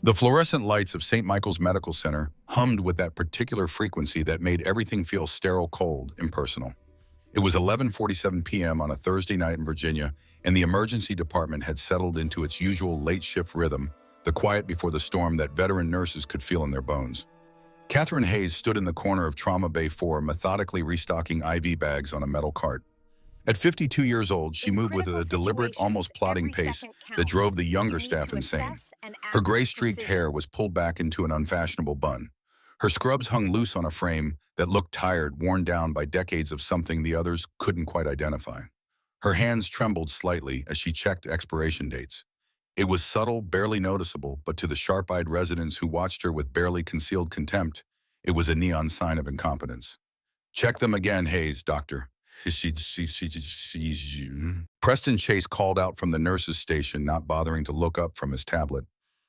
The fluorescent lights of St. Michael's Medical Center hummed with that particular frequency that made everything feel sterile, cold, impersonal. It was 11:47 p.m. on a Thursday night in Virginia, and the emergency department had settled into its usual late shift rhythm, the quiet before the storm that veteran nurses could feel in their bones. Catherine Hayes stood in the corner of Trauma Bay 4, methodically restocking IV bags on a metal cart. At 52 years old, she moved with a deliberate, almost plodding pace that drove the younger staff insane. Her gray-streaked hair was pulled back into an unfashionable bun. Her scrubs hung loose on a frame that looked tired, worn down by decades of something the others couldn't quite identify. Her hands trembled slightly as she checked expiration dates. It was subtle, barely noticeable, but to the sharp-eyed residents who watched her with barely concealed contempt, it was a neon sign of incompetence. "Check them again, Hayes, doctor." Preston Chase called out from the nurse's station, not bothering to look up from his tablet.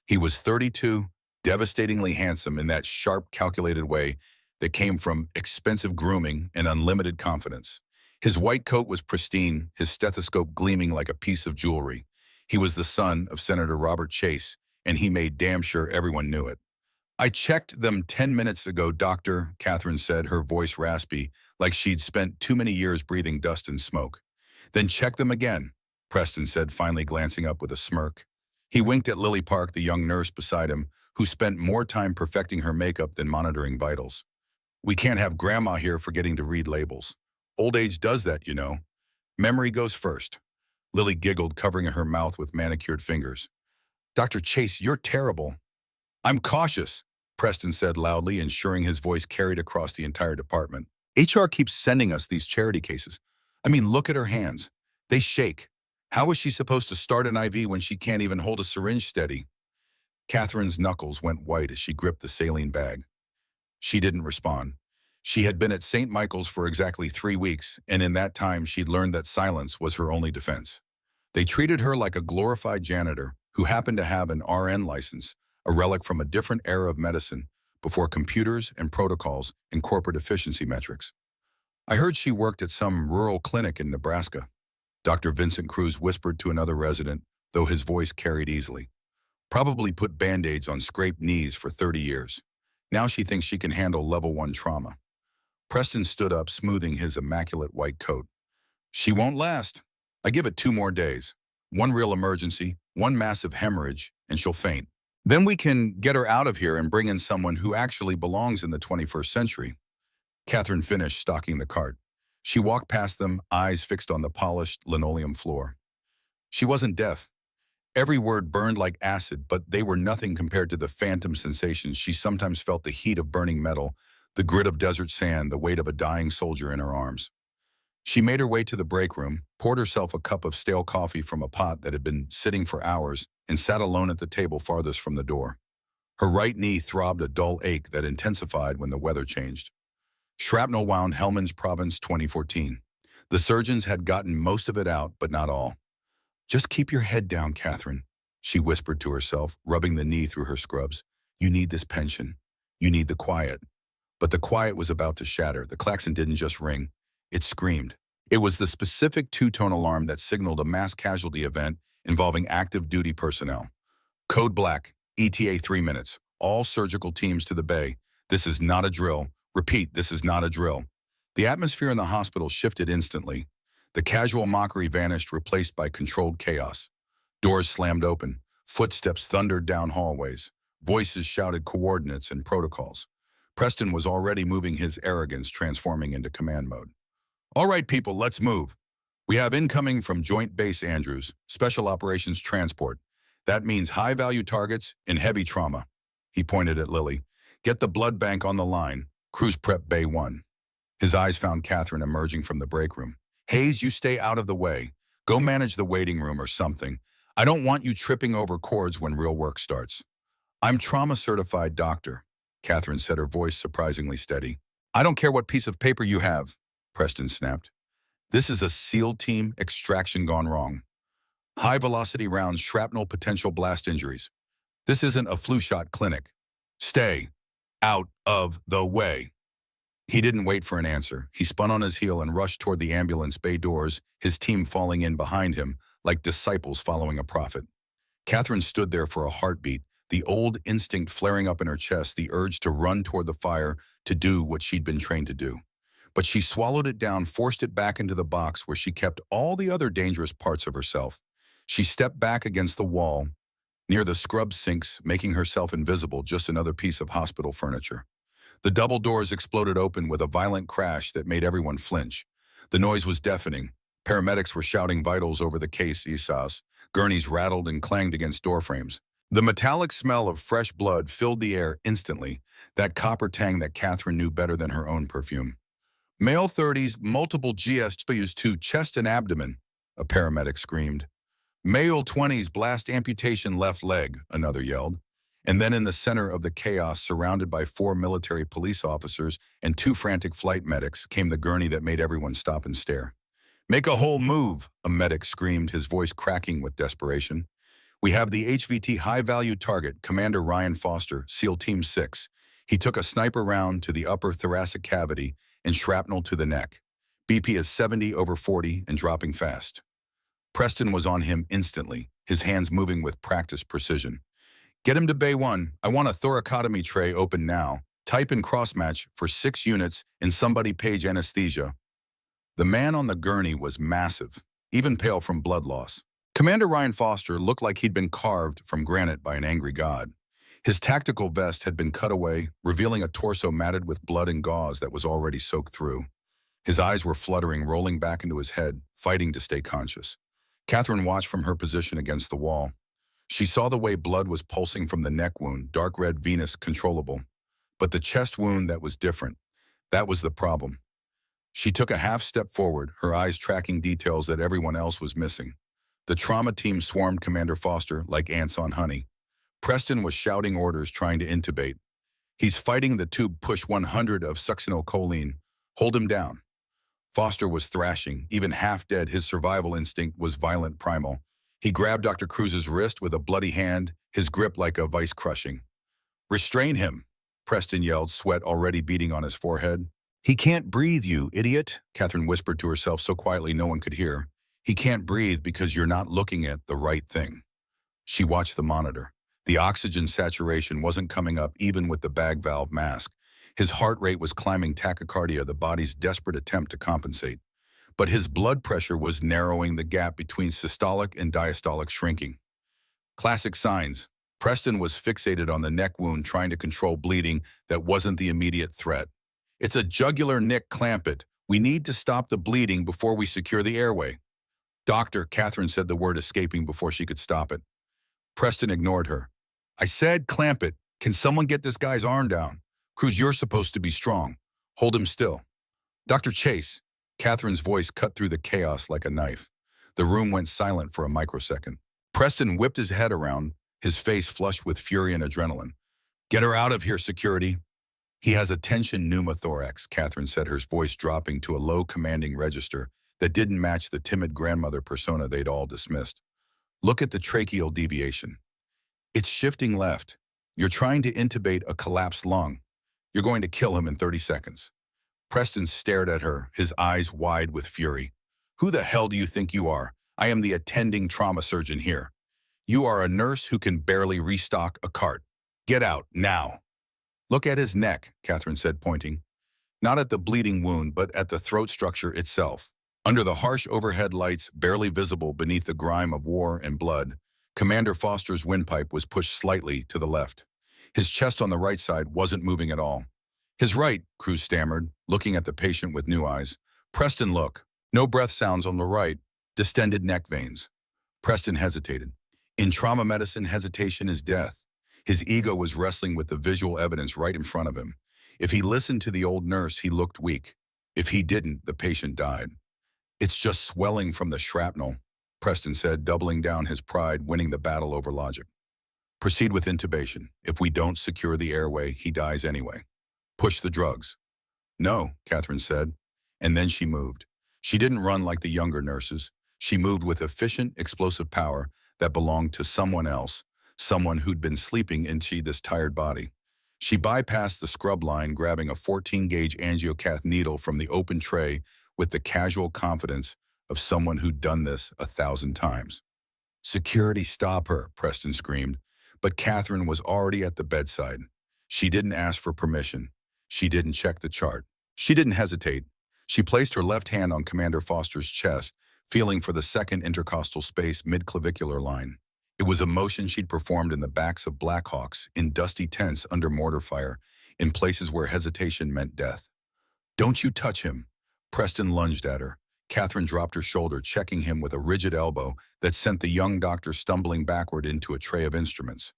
He was 32, devastatingly handsome in that sharp, calculated way that came from expensive grooming and unlimited confidence. His white coat was pristine, his stethoscope gleaming like a piece of jewelry. He was the son of Senator Robert Chase, and he made damn sure everyone knew it. "I checked them 10 minutes ago, doctor," Catherine said, her voice raspy, like she'd spent too many years breathing dust and smoke. "Then check them again," Preston said, finally glancing up with a smirk. He winked at Lily Park, the young nurse beside him, who spent more time perfecting her makeup than monitoring vitals. "We can't have Grandma here forgetting to read labels. Old age does that, you know. Memory goes first." Lily giggled, covering her mouth with manicured fingers. "Dr. Chase, you're terrible." "I'm cautious," Preston said loudly, ensuring his voice carried across the entire department. "HR keeps sending us these charity cases. I mean, look at her hands. They shake. How is she supposed to start an IV when she can't even hold a syringe steady?" Catherine's knuckles went white as she gripped the saline bag. She didn't respond. She had been at St. Michael's for exactly 3 weeks, and in that time she'd learned that silence was her only defense. They treated her like a glorified janitor who happened to have an RN license, a relic from a different era of medicine, before computers and protocols and corporate efficiency metrics. "I heard she worked at some rural clinic in Nebraska," Dr. Vincent Cruz whispered to another resident, though his voice carried easily. "Probably put Band-Aids on scraped knees for 30 years. Now she thinks she can handle level 1 trauma." Preston stood up, smoothing his immaculate white coat. "She won't last. I give it 2 more days. One real emergency, one massive hemorrhage, and she'll faint. Then we can get her out of here and bring in someone who actually belongs in the 21st century." Catherine finished stocking the cart. She walked past them, eyes fixed on the polished linoleum floor. She wasn't deaf. Every word burned like acid, but they were nothing compared to the phantom sensations she sometimes felt: the heat of burning metal, the grit of desert sand, the weight of a dying soldier in her arms. She made her way to the break room, poured herself a cup of stale coffee from a pot that had been sitting for hours, and sat alone at the table farthest from the door. Her right knee throbbed a dull ache that intensified when the weather changed. Shrapnel wound, Helmand's Province, 2014. The surgeons had gotten most of it out, but not all. "Just keep your head down, Catherine," she whispered to herself, rubbing the knee through her scrubs. "You need this pension. You need the quiet." But the quiet was about to shatter. The klaxon didn't just ring. It screamed. It was the specific 2-tone alarm that signaled a mass casualty event involving active duty personnel. "Code Black, ETA 3 minutes. All surgical teams to the bay. This is not a drill. Repeat, this is not a drill." The atmosphere in the hospital shifted instantly. The casual mockery vanished, replaced by controlled chaos. Doors slammed open. Footsteps thundered down hallways. Voices shouted coordinates and protocols. Preston was already moving, his arrogance transforming into command mode. "All right, people, let's move. We have incoming from Joint Base Andrews, Special Operations Transport. That means high-value targets in heavy trauma." He pointed at Lily. "Get the blood bank on the line. Cruise Prep Bay 1. His eyes found Catherine emerging from the break room. "Hayes, you stay out of the way. Go manage the waiting room or something. I don't want you tripping over cords when real work starts." "I'm trauma-certified doctor," Catherine said, her voice surprisingly steady. "I don't care what piece of paper you have," Preston snapped. "This is a SEAL team, extraction gone wrong. High-velocity rounds, shrapnel, potential blast injuries. This isn't a flu shot clinic. Stay out of the way." He didn't wait for an answer. He spun on his heel and rushed toward the ambulance bay doors, his team falling in behind him like disciples following a prophet. Catherine stood there for a heartbeat, the old instinct flaring up in her chest, the urge to run toward the fire to do what she'd been trained to do. But she swallowed it down, forced it back into the box where she kept all the other dangerous parts of herself. She stepped back against the wall, near the scrub sinks, making herself invisible, just another piece of hospital furniture. The double doors exploded open with a violent crash that made everyone flinch. The noise was deafening. Paramedics were shouting vitals over the case ESAs. Gurneys rattled and clanged against doorframes. The metallic smell of fresh blood filled the air instantly, that copper tang that Catherine knew better than her own perfume. Male 30s, multiple GSWs to chest and abdomen, a paramedic screamed. Male 20s, blast amputation left leg, another yelled. And then in the center of the chaos, surrounded by 4 military police officers and 2 frantic flight medics, came the gurney that made everyone stop and stare. Make a whole move, a medic screamed, his voice cracking with desperation. We have the HVT high-value target, Commander Ryan Foster, SEAL Team 6. He took a sniper round to the upper thoracic cavity and shrapnel to the neck. BP is 70/40 and dropping fast. Preston was on him instantly, his hands moving with practiced precision. Get him to Bay 1. I want a thoracotomy tray open now. Type in crossmatch for 6 units and somebody page anesthesia. The man on the gurney was massive, even pale from blood loss. Commander Ryan Foster looked like he'd been carved from granite by an angry god. His tactical vest had been cut away, revealing a torso matted with blood and gauze that was already soaked through. His eyes were fluttering, rolling back into his head, fighting to stay conscious. Catherine watched from her position against the wall. She saw the way blood was pulsing from the neck wound, dark red venous controllable. But the chest wound, that was different. That was the problem. She took a half step forward, her eyes tracking details that everyone else was missing. The trauma team swarmed Commander Foster like ants on honey. Preston was shouting orders, trying to intubate. He's fighting the tube push 100 of succinylcholine. Hold him down. Foster was thrashing, even half dead. His survival instinct was violent, primal. He grabbed Dr. Cruz's wrist with a bloody hand, his grip like a vice crushing. Restrain him, Preston yelled, sweat already beading on his forehead. He can't breathe, you idiot, Catherine whispered to herself so quietly no one could hear. He can't breathe because you're not looking at the right thing. She watched the monitor. The oxygen saturation wasn't coming up even with the bag valve mask. His heart rate was climbing, tachycardia, the body's desperate attempt to compensate. But his blood pressure was narrowing, the gap between systolic and diastolic shrinking. Classic signs. Preston was fixated on the neck wound, trying to control bleeding that wasn't the immediate threat. It's a jugular nick, clamp it. We need to stop the bleeding before we secure the airway. Doctor, Catherine said, the word escaping before she could stop it. Preston ignored her. I said clamp it. Can someone get this guy's arm down? Cruz, you're supposed to be strong. Hold him still. Dr. Chase. Catherine's voice cut through the chaos like a knife. The room went silent for a microsecond. Preston whipped his head around, his face flushed with fury and adrenaline. Get her out of here, security. He has a tension pneumothorax, Catherine said, her voice dropping to a low commanding register that didn't match the timid grandmother persona they'd all dismissed. Look at the tracheal deviation. It's shifting left. You're trying to intubate a collapsed lung. You're going to kill him in 30 seconds. Preston stared at her, his eyes wide with fury. Who the hell do you think you are? I am the attending trauma surgeon here. You are a nurse who can barely restock a cart. Get out, now. Look at his neck, Catherine said, pointing. Not at the bleeding wound, but at the throat structure itself. Under the harsh overhead lights, barely visible beneath the grime of war and blood, Commander Foster's windpipe was pushed slightly to the left. His chest on the right side wasn't moving at all. His right, Cruz stammered, looking at the patient with new eyes. Preston, look. No breath sounds on the right. Distended neck veins. Preston hesitated. In trauma medicine, hesitation is death. His ego was wrestling with the visual evidence right in front of him. If he listened to the old nurse, he looked weak. If he didn't, the patient died. It's just swelling from the shrapnel, Preston said, doubling down his pride, winning the battle over logic. Proceed with intubation. If we don't secure the airway, he dies anyway. Push the drugs. No, Catherine said, and then she moved. She didn't run like the younger nurses. She moved with efficient, explosive power that belonged to someone else, someone who'd been sleeping into this tired body. She bypassed the scrub line, grabbing a 14-gauge angiocath needle from the open tray with the casual confidence of someone who'd done this 1,000 times. Security, stop her, Preston screamed. But Catherine was already at the bedside. She didn't ask for permission. She didn't check the chart. She didn't hesitate. She placed her left hand on Commander Foster's chest, feeling for the second intercostal space mid-clavicular line. It was a motion she'd performed in the backs of Blackhawks, in dusty tents under mortar fire, in places where hesitation meant death. "Don't you touch him." Preston lunged at her. Catherine dropped her shoulder, checking him with a rigid elbow that sent the young doctor stumbling backward into a tray of instruments.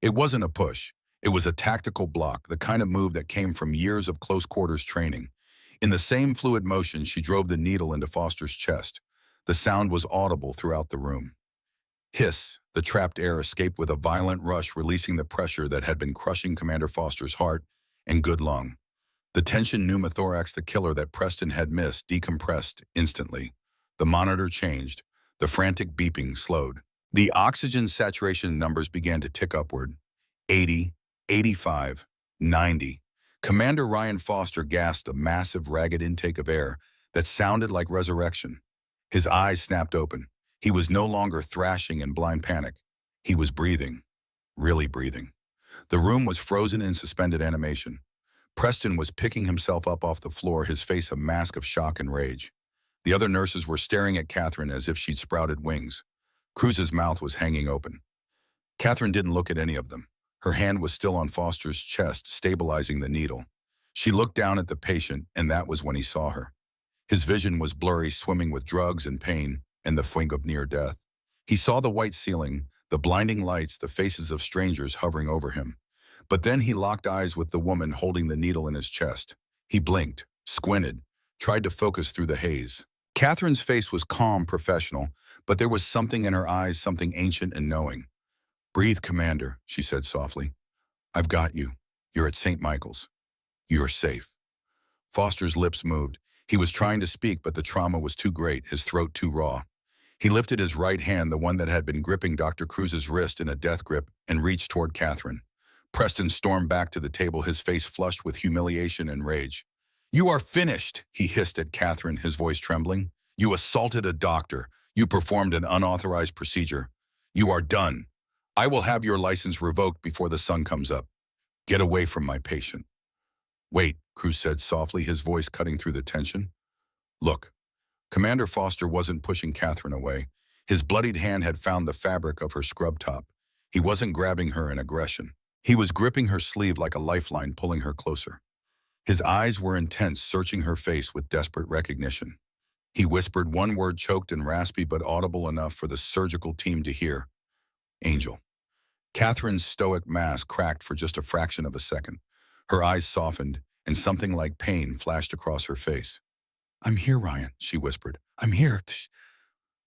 It wasn't a push. It was a tactical block, the kind of move that came from years of close-quarters training. In the same fluid motion, she drove the needle into Foster's chest. The sound was audible throughout the room. Hiss, the trapped air escaped with a violent rush, releasing the pressure that had been crushing Commander Foster's heart and good lung. The tension pneumothorax, the killer that Preston had missed, decompressed instantly. The monitor changed. The frantic beeping slowed. The oxygen saturation numbers began to tick upward. 80, 85, 90. Commander Ryan Foster gasped a massive, ragged intake of air that sounded like resurrection. His eyes snapped open. He was no longer thrashing in blind panic. He was breathing. Really breathing. The room was frozen in suspended animation. Preston was picking himself up off the floor, his face a mask of shock and rage. The other nurses were staring at Catherine as if she'd sprouted wings. Cruz's mouth was hanging open. Catherine didn't look at any of them. Her hand was still on Foster's chest, stabilizing the needle. She looked down at the patient, and that was when he saw her. His vision was blurry, swimming with drugs and pain, and the fink of near death. He saw the white ceiling, the blinding lights, the faces of strangers hovering over him. But then he locked eyes with the woman holding the needle in his chest. He blinked, squinted, tried to focus through the haze. Catherine's face was calm, professional, but there was something in her eyes, something ancient and knowing. "Breathe, Commander," she said softly. "I've got you. You're at St. Michael's. You're safe." Foster's lips moved. He was trying to speak, but the trauma was too great, his throat too raw. He lifted his right hand, the one that had been gripping Dr. Cruz's wrist in a death grip, and reached toward Catherine. Preston stormed back to the table, his face flushed with humiliation and rage. "You are finished," he hissed at Catherine, his voice trembling. "You assaulted a doctor. You performed an unauthorized procedure. You are done. I will have your license revoked before the sun comes up. Get away from my patient." "Wait," Cruz said softly, his voice cutting through the tension. "Look." Commander Foster wasn't pushing Catherine away. His bloodied hand had found the fabric of her scrub top. He wasn't grabbing her in aggression. He was gripping her sleeve like a lifeline, pulling her closer. His eyes were intense, searching her face with desperate recognition. He whispered one word, choked and raspy, but audible enough for the surgical team to hear. "Angel." Catherine's stoic mask cracked for just a fraction of a second. Her eyes softened, and something like pain flashed across her face. "I'm here, Ryan," she whispered. "I'm here."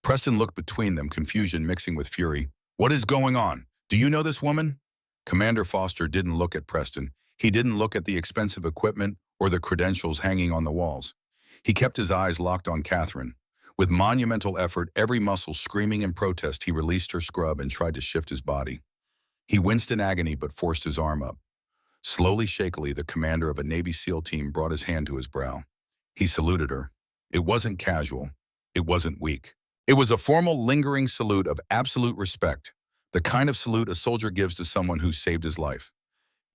Preston looked between them, confusion mixing with fury. "What is going on? Do you know this woman?" Commander Foster didn't look at Preston. He didn't look at the expensive equipment or the credentials hanging on the walls. He kept his eyes locked on Catherine. With monumental effort, every muscle screaming in protest, he released her scrub and tried to shift his body. He winced in agony but forced his arm up. Slowly, shakily, the commander of a Navy SEAL team brought his hand to his brow. He saluted her. It wasn't casual. It wasn't weak. It was a formal, lingering salute of absolute respect, the kind of salute a soldier gives to someone who saved his life.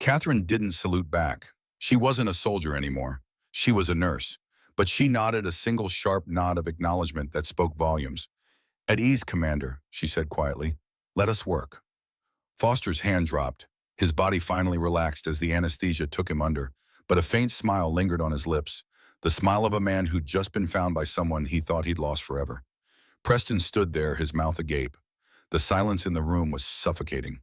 Catherine didn't salute back. She wasn't a soldier anymore. She was a nurse. But she nodded, a single sharp nod of acknowledgement that spoke volumes. "At ease, Commander," she said quietly. "Let us work." Foster's hand dropped. His body finally relaxed as the anesthesia took him under, but a faint smile lingered on his lips, the smile of a man who'd just been found by someone he thought he'd lost forever. Preston stood there, his mouth agape. The silence in the room was suffocating.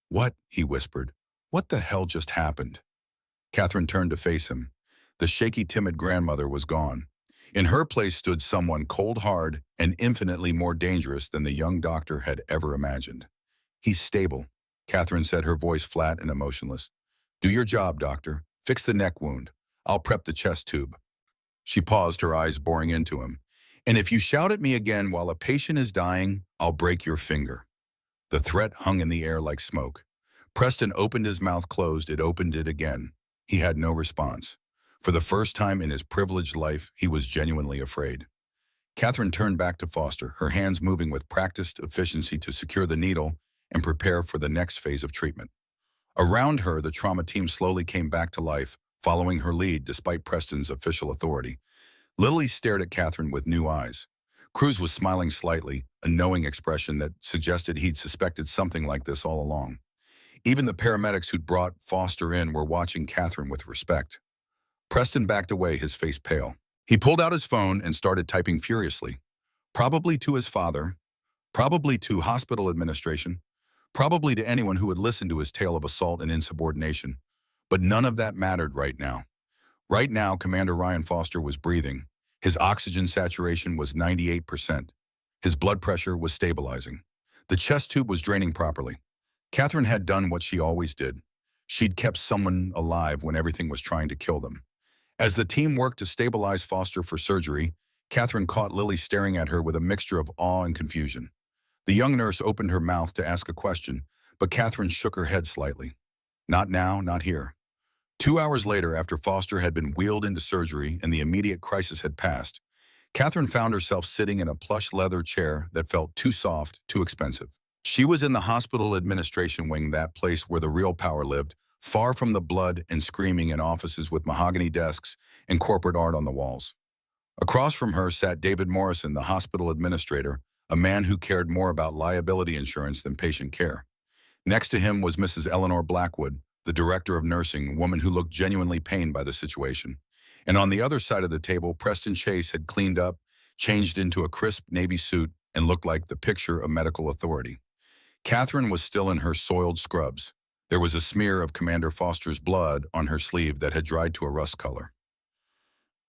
"What?" he whispered. "What the hell just happened?" Catherine turned to face him. The shaky, timid grandmother was gone. In her place stood someone cold, hard, and infinitely more dangerous than the young doctor had ever imagined. "He's stable," Catherine said, her voice flat and emotionless. "Do your job, doctor. Fix the neck wound. I'll prep the chest tube." She paused, her eyes boring into him. "And if you shout at me again while a patient is dying, I'll break your finger." The threat hung in the air like smoke. Preston opened his mouth, closed it, opened it again. He had no response. For the first time in his privileged life, he was genuinely afraid. Catherine turned back to Foster, her hands moving with practiced efficiency to secure the needle and prepare for the next phase of treatment. Around her, the trauma team slowly came back to life, following her lead despite Preston's official authority. Lily stared at Catherine with new eyes. Cruz was smiling slightly, a knowing expression that suggested he'd suspected something like this all along. Even the paramedics who'd brought Foster in were watching Catherine with respect. Preston backed away, his face pale. He pulled out his phone and started typing furiously. Probably to his father, probably to hospital administration, probably to anyone who would listen to his tale of assault and insubordination. But none of that mattered right now. Right now, Commander Ryan Foster was breathing. His oxygen saturation was 98%. His blood pressure was stabilizing. The chest tube was draining properly. Catherine had done what she always did. She'd kept someone alive when everything was trying to kill them. As the team worked to stabilize Foster for surgery, Catherine caught Lily staring at her with a mixture of awe and confusion. The young nurse opened her mouth to ask a question, but Catherine shook her head slightly. Not now, not here. 2 hours later, after Foster had been wheeled into surgery and the immediate crisis had passed, Catherine found herself sitting in a plush leather chair that felt too soft, too expensive. She was in the hospital administration wing, that place where the real power lived, far from the blood and screaming in offices with mahogany desks and corporate art on the walls. Across from her sat David Morrison, the hospital administrator, a man who cared more about liability insurance than patient care. Next to him was Mrs. Eleanor Blackwood, the director of nursing, a woman who looked genuinely pained by the situation. And on the other side of the table, Preston Chase had cleaned up, changed into a crisp navy suit, and looked like the picture of medical authority. Catherine was still in her soiled scrubs. There was a smear of Commander Foster's blood on her sleeve that had dried to a rust color.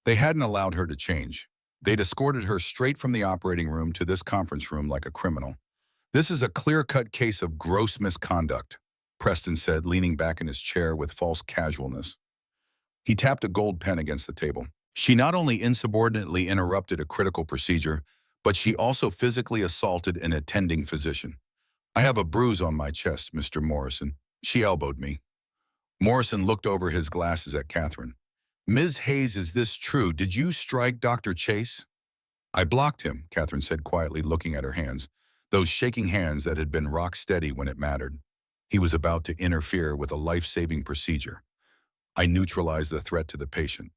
They hadn't allowed her to change. They'd escorted her straight from the operating room to this conference room like a criminal. "This is a clear-cut case of gross misconduct," Preston said, leaning back in his chair with false casualness. He tapped a gold pen against the table. "She not only insubordinately interrupted a critical procedure, but she also physically assaulted an attending physician. I have a bruise on my chest, Mr. Morrison. She elbowed me." Morrison looked over his glasses at Catherine. "Ms. Hayes, is this true? Did you strike Dr. Chase?" "I blocked him," Catherine said quietly, looking at her hands, those shaking hands that had been rock steady when it mattered. He was about to interfere with a life-saving procedure. "I neutralized the threat to the patient."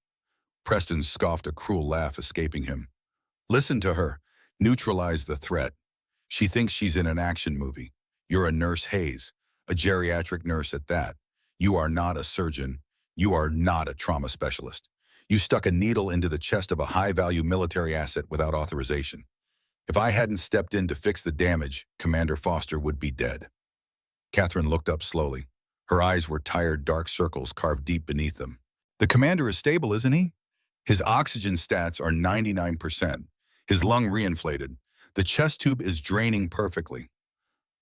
Preston scoffed, a cruel laugh escaping him. "Listen to her. Neutralize the threat. She thinks she's in an action movie. You're a Nurse Hayes, a geriatric nurse at that. You are not a surgeon. You are not a trauma specialist. You stuck a needle into the chest of a high-value military asset without authorization. If I hadn't stepped in to fix the damage, Commander Foster would be dead." Catherine looked up slowly. Her eyes were tired, dark circles carved deep beneath them. "The commander is stable, isn't he? His oxygen stats are 99%. His lung reinflated. The chest tube is draining perfectly."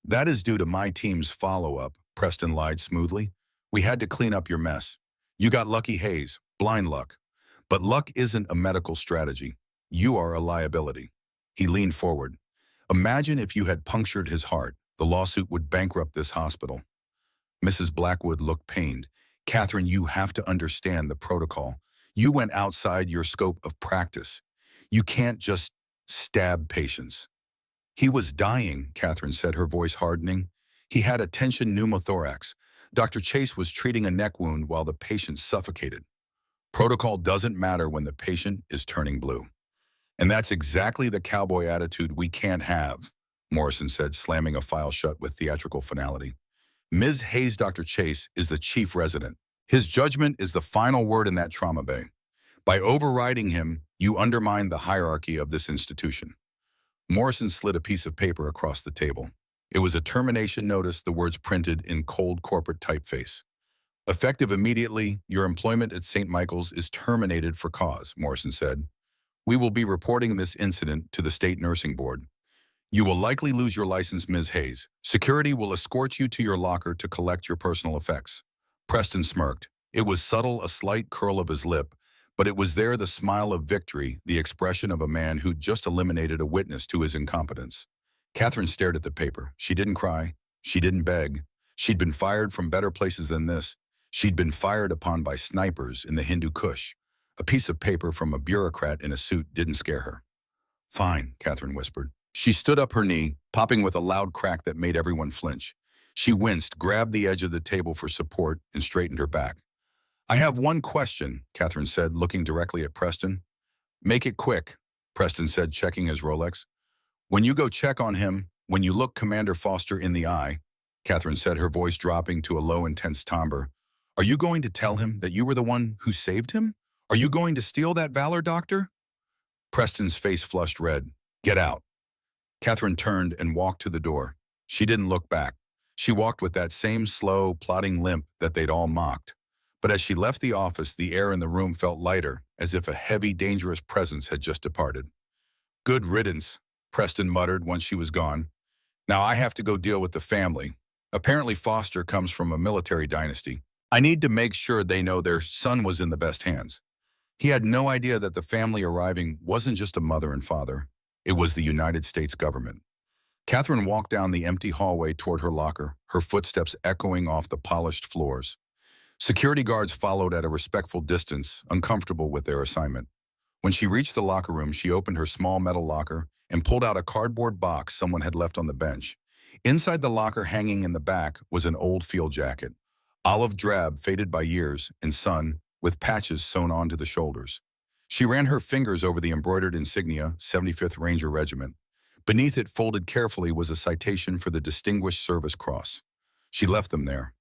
"That is due to my team's follow-up," Preston lied smoothly. "We had to clean up your mess. You got lucky, Hayes, blind luck. But luck isn't a medical strategy. You are a liability." He leaned forward. "Imagine if you had punctured his heart. The lawsuit would bankrupt this hospital." Mrs. Blackwood looked pained. "Catherine, you have to understand the protocol. You went outside your scope of practice. You can't just stab patients." "He was dying," Catherine said, her voice hardening. "He had a tension pneumothorax. Dr. Chase was treating a neck wound while the patient suffocated. Protocol doesn't matter when the patient is turning blue." "And that's exactly the cowboy attitude we can't have," Morrison said, slamming a file shut with theatrical finality. "Ms. Hayes, Dr. Chase is the chief resident. His judgment is the final word in that trauma bay. By overriding him, you undermine the hierarchy of this institution." Morrison slid a piece of paper across the table. It was a termination notice, the words printed in cold corporate typeface. "Effective immediately, your employment at St. Michael's is terminated for cause," Morrison said. "We will be reporting this incident to the State Nursing Board. You will likely lose your license, Ms. Hayes. Security will escort you to your locker to collect your personal effects." Preston smirked. It was subtle, a slight curl of his lip, but it was there, the smile of victory, the expression of a man who'd just eliminated a witness to his incompetence. Catherine stared at the paper. She didn't cry. She didn't beg. She'd been fired from better places than this. She'd been fired upon by snipers in the Hindu Kush. A piece of paper from a bureaucrat in a suit didn't scare her. "Fine," Catherine whispered. She stood up her knee, popping with a loud crack that made everyone flinch. She winced, grabbed the edge of the table for support, and straightened her back. "I have one question," Catherine said, looking directly at Preston. "Make it quick," Preston said, checking his Rolex. "When you go check on him, when you look Commander Foster in the eye," Catherine said, her voice dropping to a low, intense timbre, "are you going to tell him that you were the one who saved him? Are you going to steal that valor, Doctor?" Preston's face flushed red. "Get out." Catherine turned and walked to the door. She didn't look back. She walked with that same slow, plodding limp that they'd all mocked. But as she left the office, the air in the room felt lighter, as if a heavy, dangerous presence had just departed. "Good riddance," Preston muttered once she was gone. "Now I have to go deal with the family. Apparently Foster comes from a military dynasty. I need to make sure they know their son was in the best hands." He had no idea that the family arriving wasn't just a mother and father. It was the United States government. Catherine walked down the empty hallway toward her locker, her footsteps echoing off the polished floors. Security guards followed at a respectful distance, uncomfortable with their assignment. When she reached the locker room, she opened her small metal locker and pulled out a cardboard box someone had left on the bench. Inside the locker, hanging in the back, was an old field jacket, olive drab, faded by years and sun, with patches sewn onto the shoulders. She ran her fingers over the embroidered insignia, 75th Ranger Regiment. Beneath it, folded carefully, was a citation for the Distinguished Service Cross. She left them there.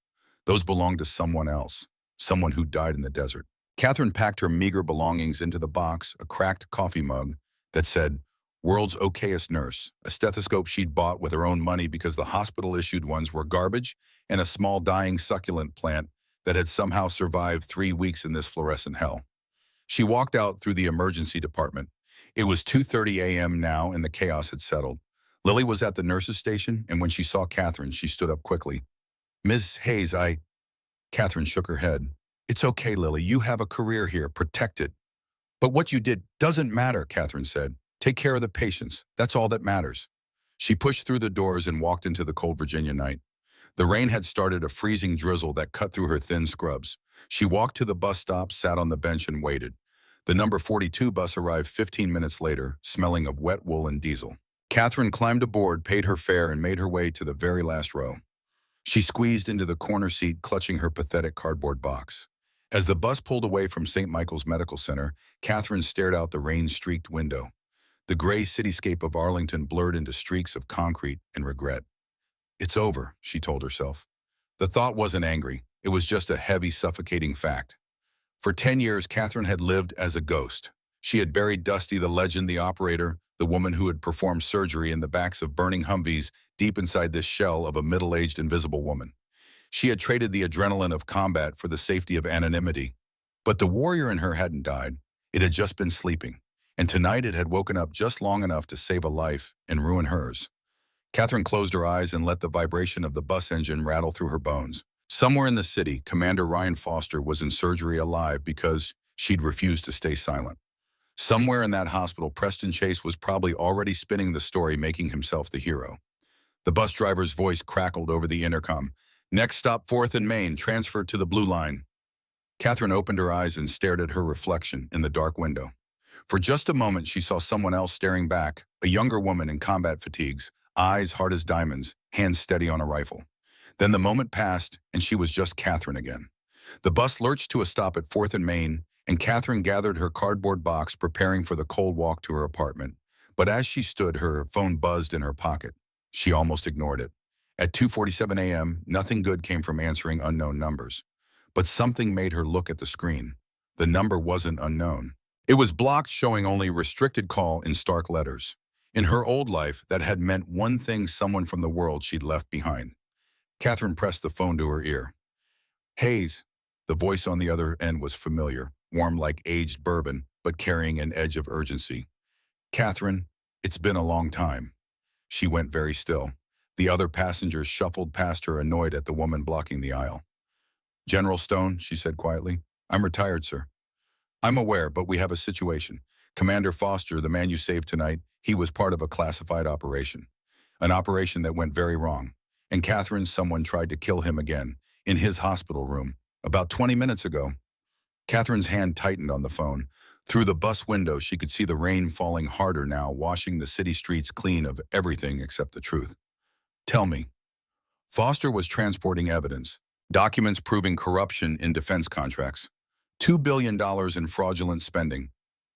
Those belonged to someone else, someone who died in the desert. Catherine packed her meager belongings into the box, a cracked coffee mug that said, "World's okayest nurse," a stethoscope she'd bought with her own money because the hospital-issued ones were garbage, and a small dying succulent plant that had somehow survived 3 weeks in this fluorescent hell. She walked out through the emergency department. It was 2:30 a.m. now, and the chaos had settled. Lily was at the nurse's station, and when she saw Catherine, she stood up quickly. "Miss Hayes, Catherine shook her head. "It's okay, Lily. You have a career here. Protect it." "But what you did doesn't matter," Catherine said. "Take care of the patients. That's all that matters." She pushed through the doors and walked into the cold Virginia night. The rain had started, a freezing drizzle that cut through her thin scrubs. She walked to the bus stop, sat on the bench, and waited. The number 42 bus arrived 15 minutes later, smelling of wet wool and diesel. Catherine climbed aboard, paid her fare, and made her way to the very last row. She squeezed into the corner seat, clutching her pathetic cardboard box. As the bus pulled away from St. Michael's Medical Center, Catherine stared out the rain-streaked window. The gray cityscape of Arlington blurred into streaks of concrete and regret. "It's over," she told herself. The thought wasn't angry. It was just a heavy, suffocating fact. For 10 years, Catherine had lived as a ghost. She had buried Dusty, the legend, the operator, the woman who had performed surgery in the backs of burning Humvees, deep inside this shell of a middle-aged invisible woman. She had traded the adrenaline of combat for the safety of anonymity. But the warrior in her hadn't died. It had just been sleeping. And tonight it had woken up just long enough to save a life and ruin hers. Catherine closed her eyes and let the vibration of the bus engine rattle through her bones. Somewhere in the city, Commander Ryan Foster was in surgery, alive because she'd refused to stay silent. Somewhere in that hospital, Preston Chase was probably already spinning the story, making himself the hero. The bus driver's voice crackled over the intercom. "Next stop, 4th and Main, transfer to the Blue Line." Catherine opened her eyes and stared at her reflection in the dark window. For just a moment, she saw someone else staring back, a younger woman in combat fatigues, eyes hard as diamonds, hands steady on a rifle. Then the moment passed, and she was just Catherine again. The bus lurched to a stop at 4th and Main, and Catherine gathered her cardboard box, preparing for the cold walk to her apartment. But as she stood, her phone buzzed in her pocket. She almost ignored it. At 2:47 a.m., nothing good came from answering unknown numbers. But something made her look at the screen. The number wasn't unknown. It was blocked, showing only "restricted call" in stark letters. In her old life, that had meant one thing: someone from the world she'd left behind. Catherine pressed the phone to her ear. "Hayes." The voice on the other end was familiar, warm like aged bourbon, but carrying an edge of urgency. "Catherine, it's been a long time." She went very still. The other passengers shuffled past her, annoyed at the woman blocking the aisle. "General Stone," she said quietly. "I'm retired, sir." "I'm aware, but we have a situation. Commander Foster, the man you saved tonight, he was part of a classified operation. An operation that went very wrong. And Catherine, someone tried to kill him again, in his hospital room, about 20 minutes ago." Catherine's hand tightened on the phone. Through the bus window, she could see the rain falling harder now, washing the city streets clean of everything except the truth. Tell me, Foster was transporting evidence, documents proving corruption in defense contracts, $2 billion in fraudulent spending.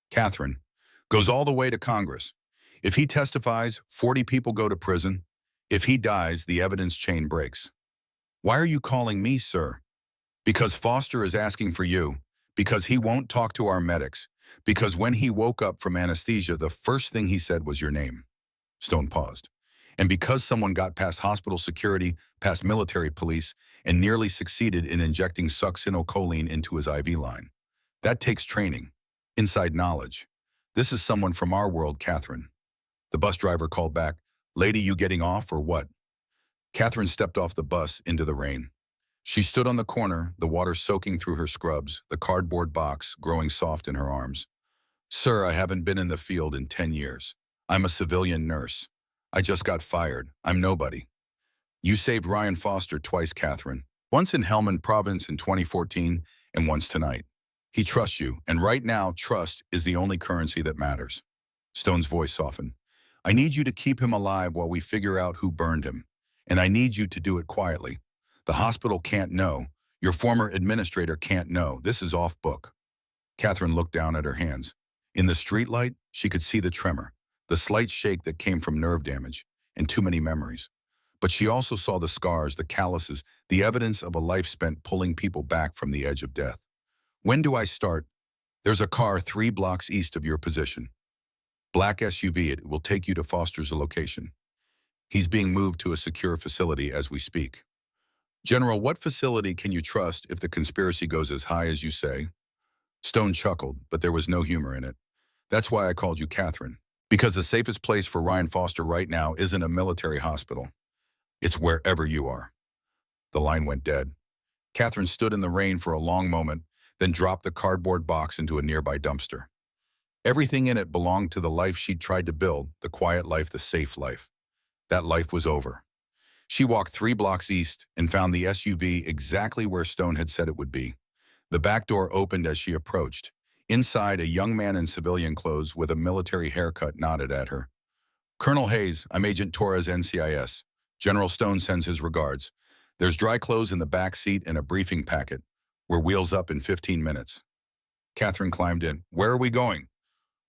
Catherine goes all the way to Congress. If he testifies, 40 people go to prison. If he dies, the evidence chain breaks. Why are you calling me, sir? Because Foster is asking for you. Because he won't talk to our medics. Because when he woke up from anesthesia, the first thing he said was your name. Stone paused. And because someone got past hospital security, past military police, and nearly succeeded in injecting succinylcholine into his IV line. That takes training, inside knowledge. This is someone from our world, Catherine. The bus driver called back, "Lady, you getting off or what?" Catherine stepped off the bus into the rain. She stood on the corner, the water soaking through her scrubs, the cardboard box growing soft in her arms. "Sir, I haven't been in the field in 10 years. I'm a civilian nurse. I just got fired. I'm nobody." "You saved Ryan Foster twice, Catherine. Once in Helmand Province in 2014 and once tonight. He trusts you, and right now, trust is the only currency that matters." Stone's voice softened. "I need you to keep him alive while we figure out who burned him. And I need you to do it quietly. The hospital can't know. Your former administrator can't know. This is off book." Catherine looked down at her hands. In the streetlight, she could see the tremor, the slight shake that came from nerve damage, and too many memories. But she also saw the scars, the calluses, the evidence of a life spent pulling people back from the edge of death. "When do I start?" "There's a car 3 blocks east of your position. Black SUV, it will take you to Foster's location. He's being moved to a secure facility as we speak." "General, what facility can you trust if the conspiracy goes as high as you say?" Stone chuckled, but there was no humor in it. "That's why I called you Catherine. Because the safest place for Ryan Foster right now isn't a military hospital. It's wherever you are." The line went dead. Catherine stood in the rain for a long moment, then dropped the cardboard box into a nearby dumpster. Everything in it belonged to the life she'd tried to build, the quiet life, the safe life. That life was over. She walked 3 blocks east and found the SUV exactly where Stone had said it would be. The back door opened as she approached. Inside, a young man in civilian clothes with a military haircut nodded at her. "Colonel Hayes, I'm Agent Torres, NCIS. General Stone sends his regards. There's dry clothes in the back seat and a briefing packet. We're wheels up in 15 minutes. Catherine climbed in. "Where are we going?"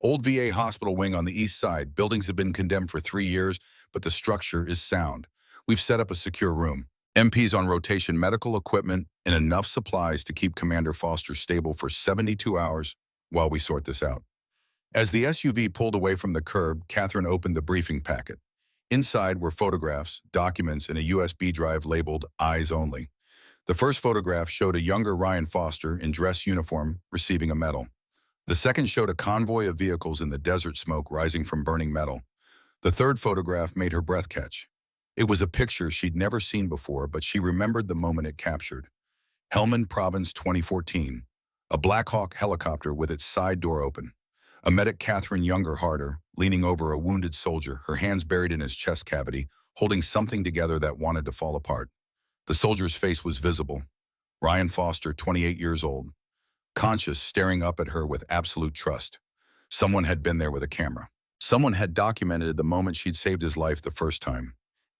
"Old VA hospital wing on the east side. Buildings have been condemned for 3 years, but the structure is sound. We've set up a secure room. MPs on rotation, medical equipment, and enough supplies to keep Commander Foster stable for 72 hours while we sort this out." As the SUV pulled away from the curb, Catherine opened the briefing packet. Inside were photographs, documents, and a USB drive labeled Eyes Only. The first photograph showed a younger Ryan Foster in dress uniform receiving a medal. The second showed a convoy of vehicles in the desert smoke rising from burning metal. The third photograph made her breath catch. It was a picture she'd never seen before, but she remembered the moment it captured. Helmand Province 2014. A Black Hawk helicopter with its side door open. A medic, Catherine Younger Harder, leaning over a wounded soldier, her hands buried in his chest cavity, holding something together that wanted to fall apart. The soldier's face was visible. Ryan Foster, 28 years old. Conscious, staring up at her with absolute trust. Someone had been there with a camera. Someone had documented the moment she'd saved his life the first time.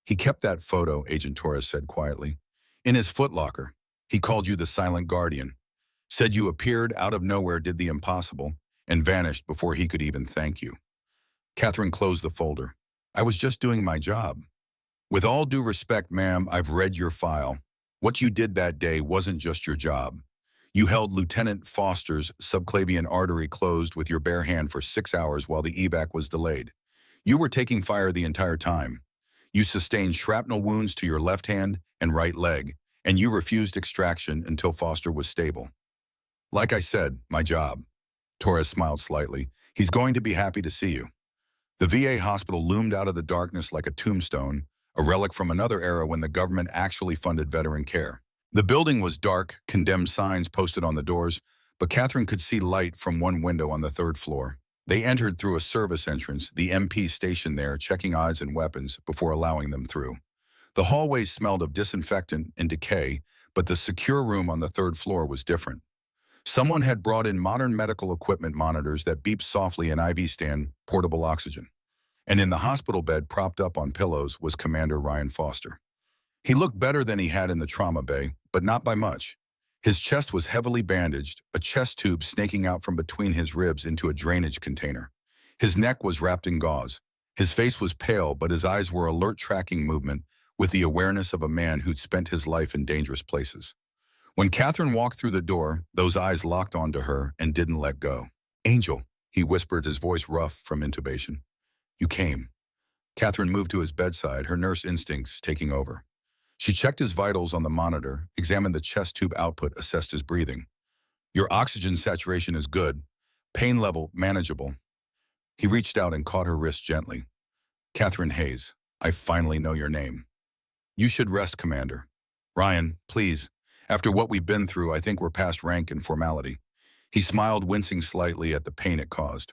"He kept that photo," Agent Torres said quietly. "In his footlocker. He called you the silent guardian. Said you appeared out of nowhere, did the impossible, and vanished before he could even thank you." Catherine closed the folder. "I was just doing my job." "With all due respect, ma'am, I've read your file. What you did that day wasn't just your job. You held Lieutenant Foster's subclavian artery closed with your bare hand for 6 hours while the evac was delayed. You were taking fire the entire time. You sustained shrapnel wounds to your left hand and right leg, and you refused extraction until Foster was stable. Like I said, my job." Torres smiled slightly. "He's going to be happy to see you." The VA hospital loomed out of the darkness like a tombstone, a relic from another era when the government actually funded veteran care. The building was dark, condemned signs posted on the doors, but Catherine could see light from one window on the 3rd floor. They entered through a service entrance, the MP stationed there checking eyes and weapons before allowing them through. The hallways smelled of disinfectant and decay, but the secure room on the 3rd floor was different. Someone had brought in modern medical equipment monitors that beeped softly and IV stand portable oxygen. And in the hospital bed propped up on pillows was Commander Ryan Foster. He looked better than he had in the trauma bay, but not by much. His chest was heavily bandaged, a chest tube snaking out from between his ribs into a drainage container. His neck was wrapped in gauze. His face was pale, but his eyes were alert, tracking movement with the awareness of a man who'd spent his life in dangerous places. When Catherine walked through the door, those eyes locked onto her and didn't let go. "Angel," he whispered, his voice rough from intubation. "You came." Catherine moved to his bedside, her nurse instincts taking over. She checked his vitals on the monitor, examined the chest tube output, assessed his breathing. "Your oxygen saturation is good. Pain level manageable." He reached out and caught her wrist gently. "Catherine Hayes, I finally know your name." "You should rest, Commander." "Ryan, please. After what we've been through, I think we're past rank and formality." He smiled, wincing slightly at the pain it caused.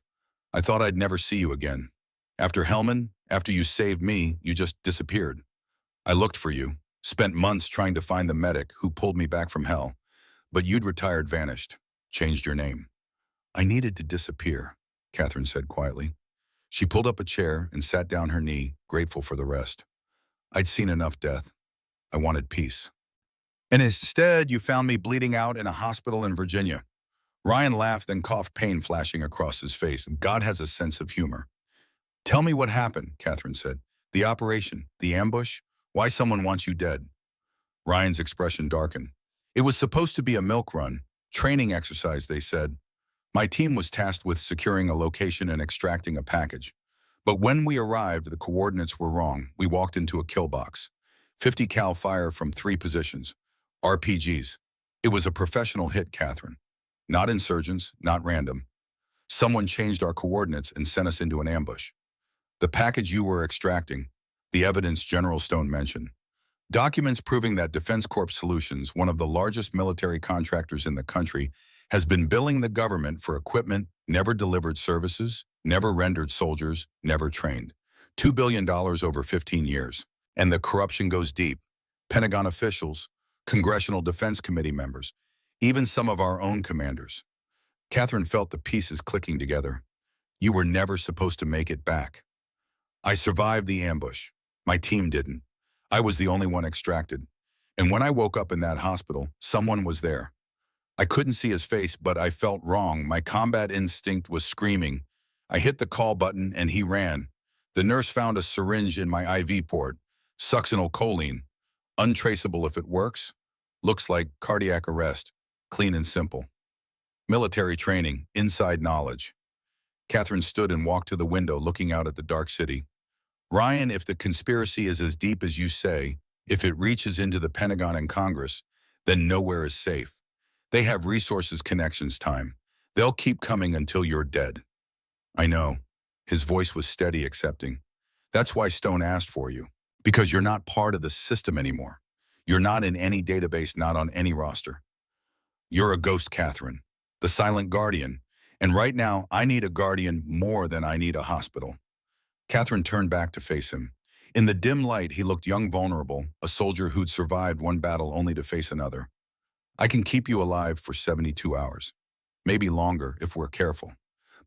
"I thought I'd never see you again. After Hellman, after you saved me, you just disappeared. I looked for you, spent months trying to find the medic who pulled me back from hell. But you'd retired, vanished, changed your name." "I needed to disappear," Catherine said quietly. She pulled up a chair and sat down her knee, grateful for the rest. "I'd seen enough death. I wanted peace. And instead, you found me bleeding out in a hospital in Virginia." Ryan laughed, then coughed, pain flashing across his face. "God has a sense of humor." "Tell me what happened," Catherine said. "The operation, the ambush, why someone wants you dead." Ryan's expression darkened. "It was supposed to be a milk run, training exercise, they said. My team was tasked with securing a location and extracting a package. But when we arrived, the coordinates were wrong. We walked into a kill box. 50 cal fire from 3 positions. RPGs. It was a professional hit, Catherine. Not insurgents, not random. Someone changed our coordinates and sent us into an ambush. The package you were extracting, the evidence General Stone mentioned. Documents proving that Defense Corp Solutions, one of the largest military contractors in the country, has been billing the government for equipment, never delivered services, never rendered soldiers, never trained. $2 billion over 15 years. And the corruption goes deep. Pentagon officials, Congressional Defense Committee members, even some of our own commanders. Catherine felt the pieces clicking together. You were never supposed to make it back. I survived the ambush. My team didn't. I was the only one extracted. And when I woke up in that hospital, someone was there. I couldn't see his face, but I felt wrong. My combat instinct was screaming. I hit the call button and he ran. The nurse found a syringe in my IV port. Succinylcholine. Untraceable if it works. Looks like cardiac arrest. Clean and simple. Military training, inside knowledge. Catherine stood and walked to the window, looking out at the dark city. Ryan, if the conspiracy is as deep as you say, if it reaches into the Pentagon and Congress, then nowhere is safe. They have resources, connections, time. They'll keep coming until you're dead. I know. His voice was steady, accepting. That's why Stone asked for you. Because you're not part of the system anymore. You're not in any database, not on any roster. You're a ghost, Catherine. The silent guardian. And right now, I need a guardian more than I need a hospital. Catherine turned back to face him. In the dim light, he looked young, vulnerable, a soldier who'd survived one battle only to face another. I can keep you alive for 72 hours. Maybe longer if we're careful.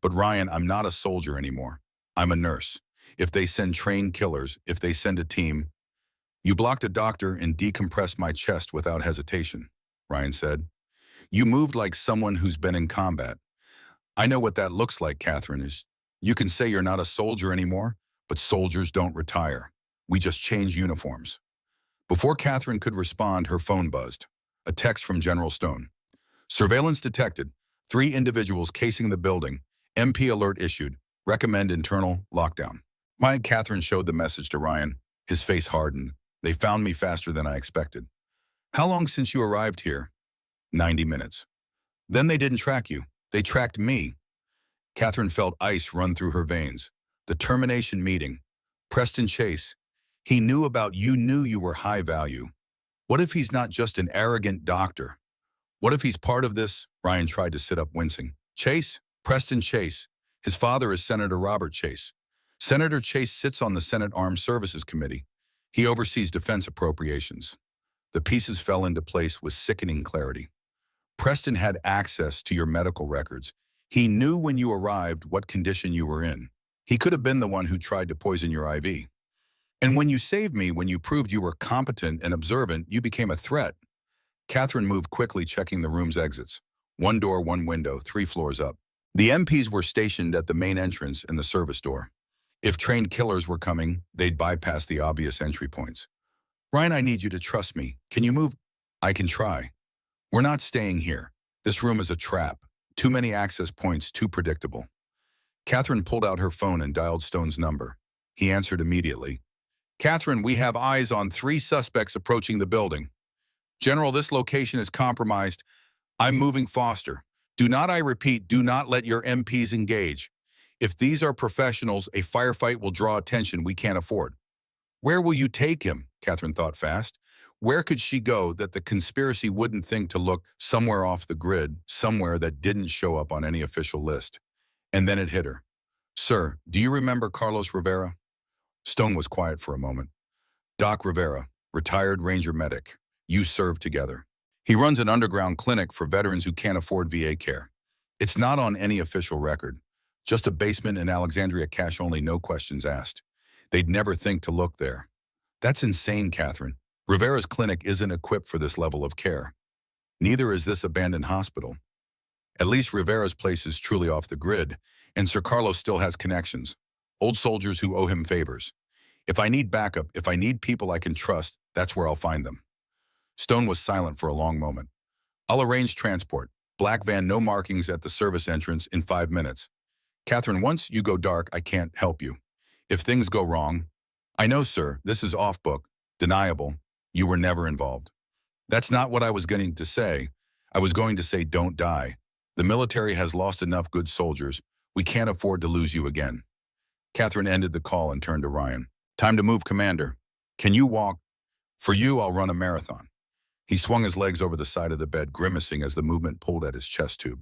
But Ryan, I'm not a soldier anymore. I'm a nurse. If they send trained killers, if they send a team. You blocked a doctor and decompressed my chest without hesitation, Ryan said. You moved like someone who's been in combat. I know what that looks like, Catherine. You can say you're not a soldier anymore, but soldiers don't retire. We just change uniforms. Before Catherine could respond, her phone buzzed. A text from General Stone. Surveillance detected. 3 individuals casing the building. MP alert issued. Recommend internal lockdown. Catherine showed the message to Ryan. His face hardened. They found me faster than I expected. How long since you arrived here? 90 minutes. Then they didn't track you. They tracked me. Catherine felt ice run through her veins. The termination meeting. Preston Chase. He knew about you, knew you were high value. What if he's not just an arrogant doctor? What if he's part of this? Ryan tried to sit up, wincing. Chase? Preston Chase. His father is Senator Robert Chase. Senator Chase sits on the Senate Armed Services Committee. He oversees defense appropriations. The pieces fell into place with sickening clarity. Preston had access to your medical records. He knew when you arrived what condition you were in. He could have been the one who tried to poison your IV. And when you saved me, when you proved you were competent and observant, you became a threat. Catherine moved quickly, checking the room's exits. One door, one window, 3 floors up. The MPs were stationed at the main entrance and the service door. If trained killers were coming, they'd bypass the obvious entry points. Ryan, I need you to trust me. Can you move? I can try. We're not staying here. This room is a trap. Too many access points, too predictable. Catherine pulled out her phone and dialed Stone's number. He answered immediately. Catherine, we have eyes on 3 suspects approaching the building. General, this location is compromised. I'm moving Foster. I repeat, do not let your MPs engage. If these are professionals, a firefight will draw attention we can't afford. Where will you take him? Catherine thought fast. Where could she go that the conspiracy wouldn't think to look? Somewhere off the grid, somewhere that didn't show up on any official list. And then it hit her. Sir, do you remember Carlos Rivera? Stone was quiet for a moment. Doc Rivera, retired Ranger medic. You served together. He runs an underground clinic for veterans who can't afford VA care. It's not on any official record. Just a basement in Alexandria, cash only, no questions asked. They'd never think to look there. That's insane, Catherine. Rivera's clinic isn't equipped for this level of care. Neither is this abandoned hospital. At least Rivera's place is truly off the grid, and Sir Carlos still has connections. Old soldiers who owe him favors. If I need backup, if I need people I can trust, that's where I'll find them. Stone was silent for a long moment. I'll arrange transport. Black van, no markings at the service entrance in 5 minutes. Catherine, once you go dark, I can't help you. If things go wrong, I know, sir, this is off-book, deniable. You were never involved. That's not what I was going to say. I was going to say don't die. The military has lost enough good soldiers. We can't afford to lose you again. Catherine ended the call and turned to Ryan. Time to move, Commander. Can you walk? For you, I'll run a marathon. He swung his legs over the side of the bed, grimacing as the movement pulled at his chest tube.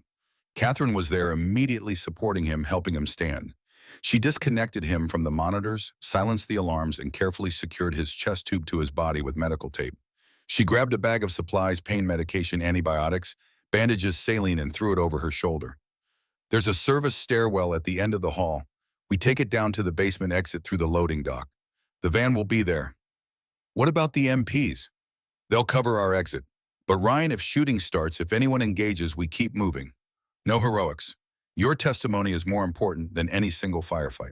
Catherine was there, immediately supporting him, helping him stand. She disconnected him from the monitors, silenced the alarms, and carefully secured his chest tube to his body with medical tape. She grabbed a bag of supplies, pain medication, antibiotics, bandages, saline, and threw it over her shoulder. There's a service stairwell at the end of the hall. We take it down to the basement exit through the loading dock. The van will be there. What about the MPs? They'll cover our exit. But Ryan, if shooting starts, if anyone engages, we keep moving. No heroics. Your testimony is more important than any single firefight.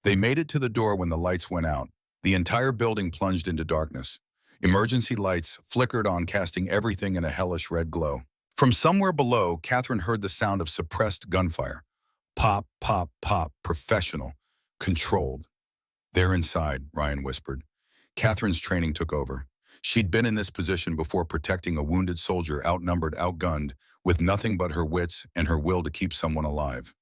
They made it to the door when the lights went out. The entire building plunged into darkness. Emergency lights flickered on, casting everything in a hellish red glow. From somewhere below, Catherine heard the sound of suppressed gunfire. Pop, pop, pop, professional, controlled. They're inside, Ryan whispered. Catherine's training took over. She'd been in this position before, protecting a wounded soldier, outnumbered, outgunned, with nothing but her wits and her will to keep someone alive.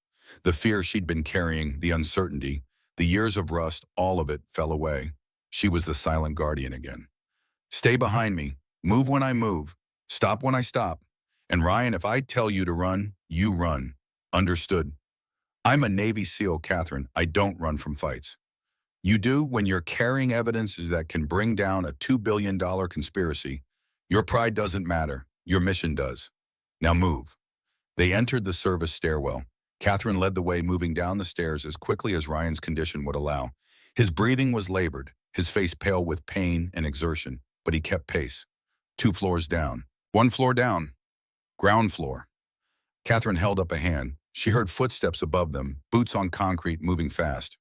The fear she'd been carrying, the uncertainty, the years of rust, all of it fell away. She was the silent guardian again. Stay behind me. Move when I move. Stop when I stop. And Ryan, if I tell you to run, you run. Understood? I'm a Navy SEAL, Catherine. I don't run from fights. You do when you're carrying evidence that can bring down a $2 billion conspiracy. Your pride doesn't matter. Your mission does. Now move. They entered the service stairwell. Catherine led the way, moving down the stairs as quickly as Ryan's condition would allow. His breathing was labored, his face pale with pain and exertion, but he kept pace. 2 floors down. 1 floor down. Ground floor. Catherine held up a hand. She heard footsteps above them, boots on concrete moving fast.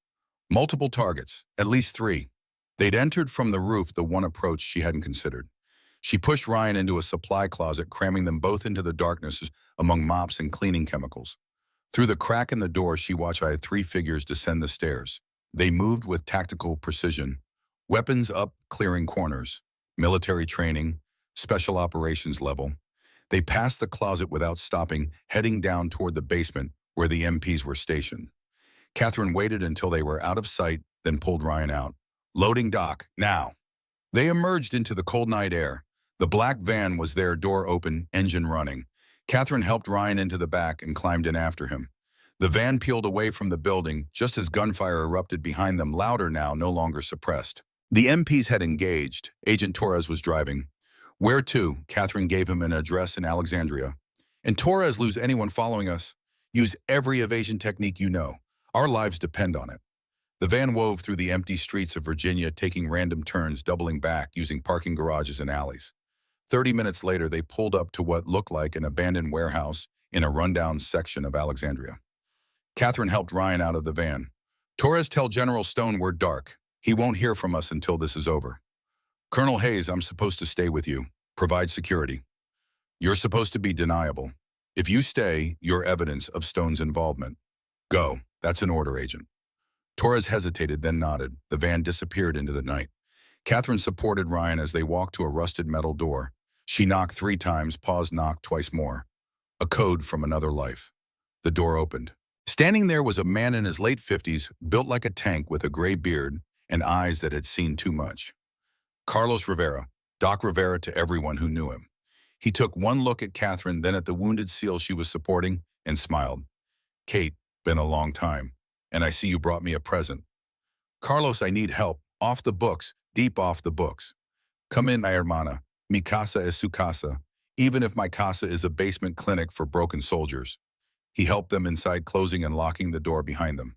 Multiple targets, at least 3. They'd entered from the roof, the one approach she hadn't considered. She pushed Ryan into a supply closet, cramming them both into the darkness among mops and cleaning chemicals. Through the crack in the door, she watched 3 figures descend the stairs. They moved with tactical precision, weapons up, clearing corners, military training, special operations level. They passed the closet without stopping, heading down toward the basement where the MPs were stationed. Catherine waited until they were out of sight, then pulled Ryan out. Loading dock, now. They emerged into the cold night air. The black van was there, door open, engine running. Catherine helped Ryan into the back and climbed in after him. The van peeled away from the building just as gunfire erupted behind them, louder now, no longer suppressed. The MPs had engaged. Agent Torres was driving. Where to? Catherine gave him an address in Alexandria. And Torres, lose anyone following us. Use every evasion technique you know. Our lives depend on it. The van wove through the empty streets of Virginia, taking random turns, doubling back, using parking garages and alleys. 30 minutes later, they pulled up to what looked like an abandoned warehouse in a rundown section of Alexandria. Catherine helped Ryan out of the van. Torres, tell General Stone we're dark. He won't hear from us until this is over. Colonel Hayes, I'm supposed to stay with you. Provide security. You're supposed to be deniable. If you stay, you're evidence of Stone's involvement. Go. That's an order, Agent. Torres hesitated, then nodded. The van disappeared into the night. Catherine supported Ryan as they walked to a rusted metal door. She knocked 3 times, paused, knocked twice more. A code from another life. The door opened. Standing there was a man in his late 50s, built like a tank with a gray beard and eyes that had seen too much. Carlos Rivera, Doc Rivera to everyone who knew him. He took one look at Catherine, then at the wounded SEAL she was supporting, and smiled. Kate, been a long time, and I see you brought me a present. Carlos, I need help. Off the books, deep off the books. Come in, mi hermana. Mi casa es su casa, even if my casa is a basement clinic for broken soldiers. He helped them inside, closing and locking the door behind them.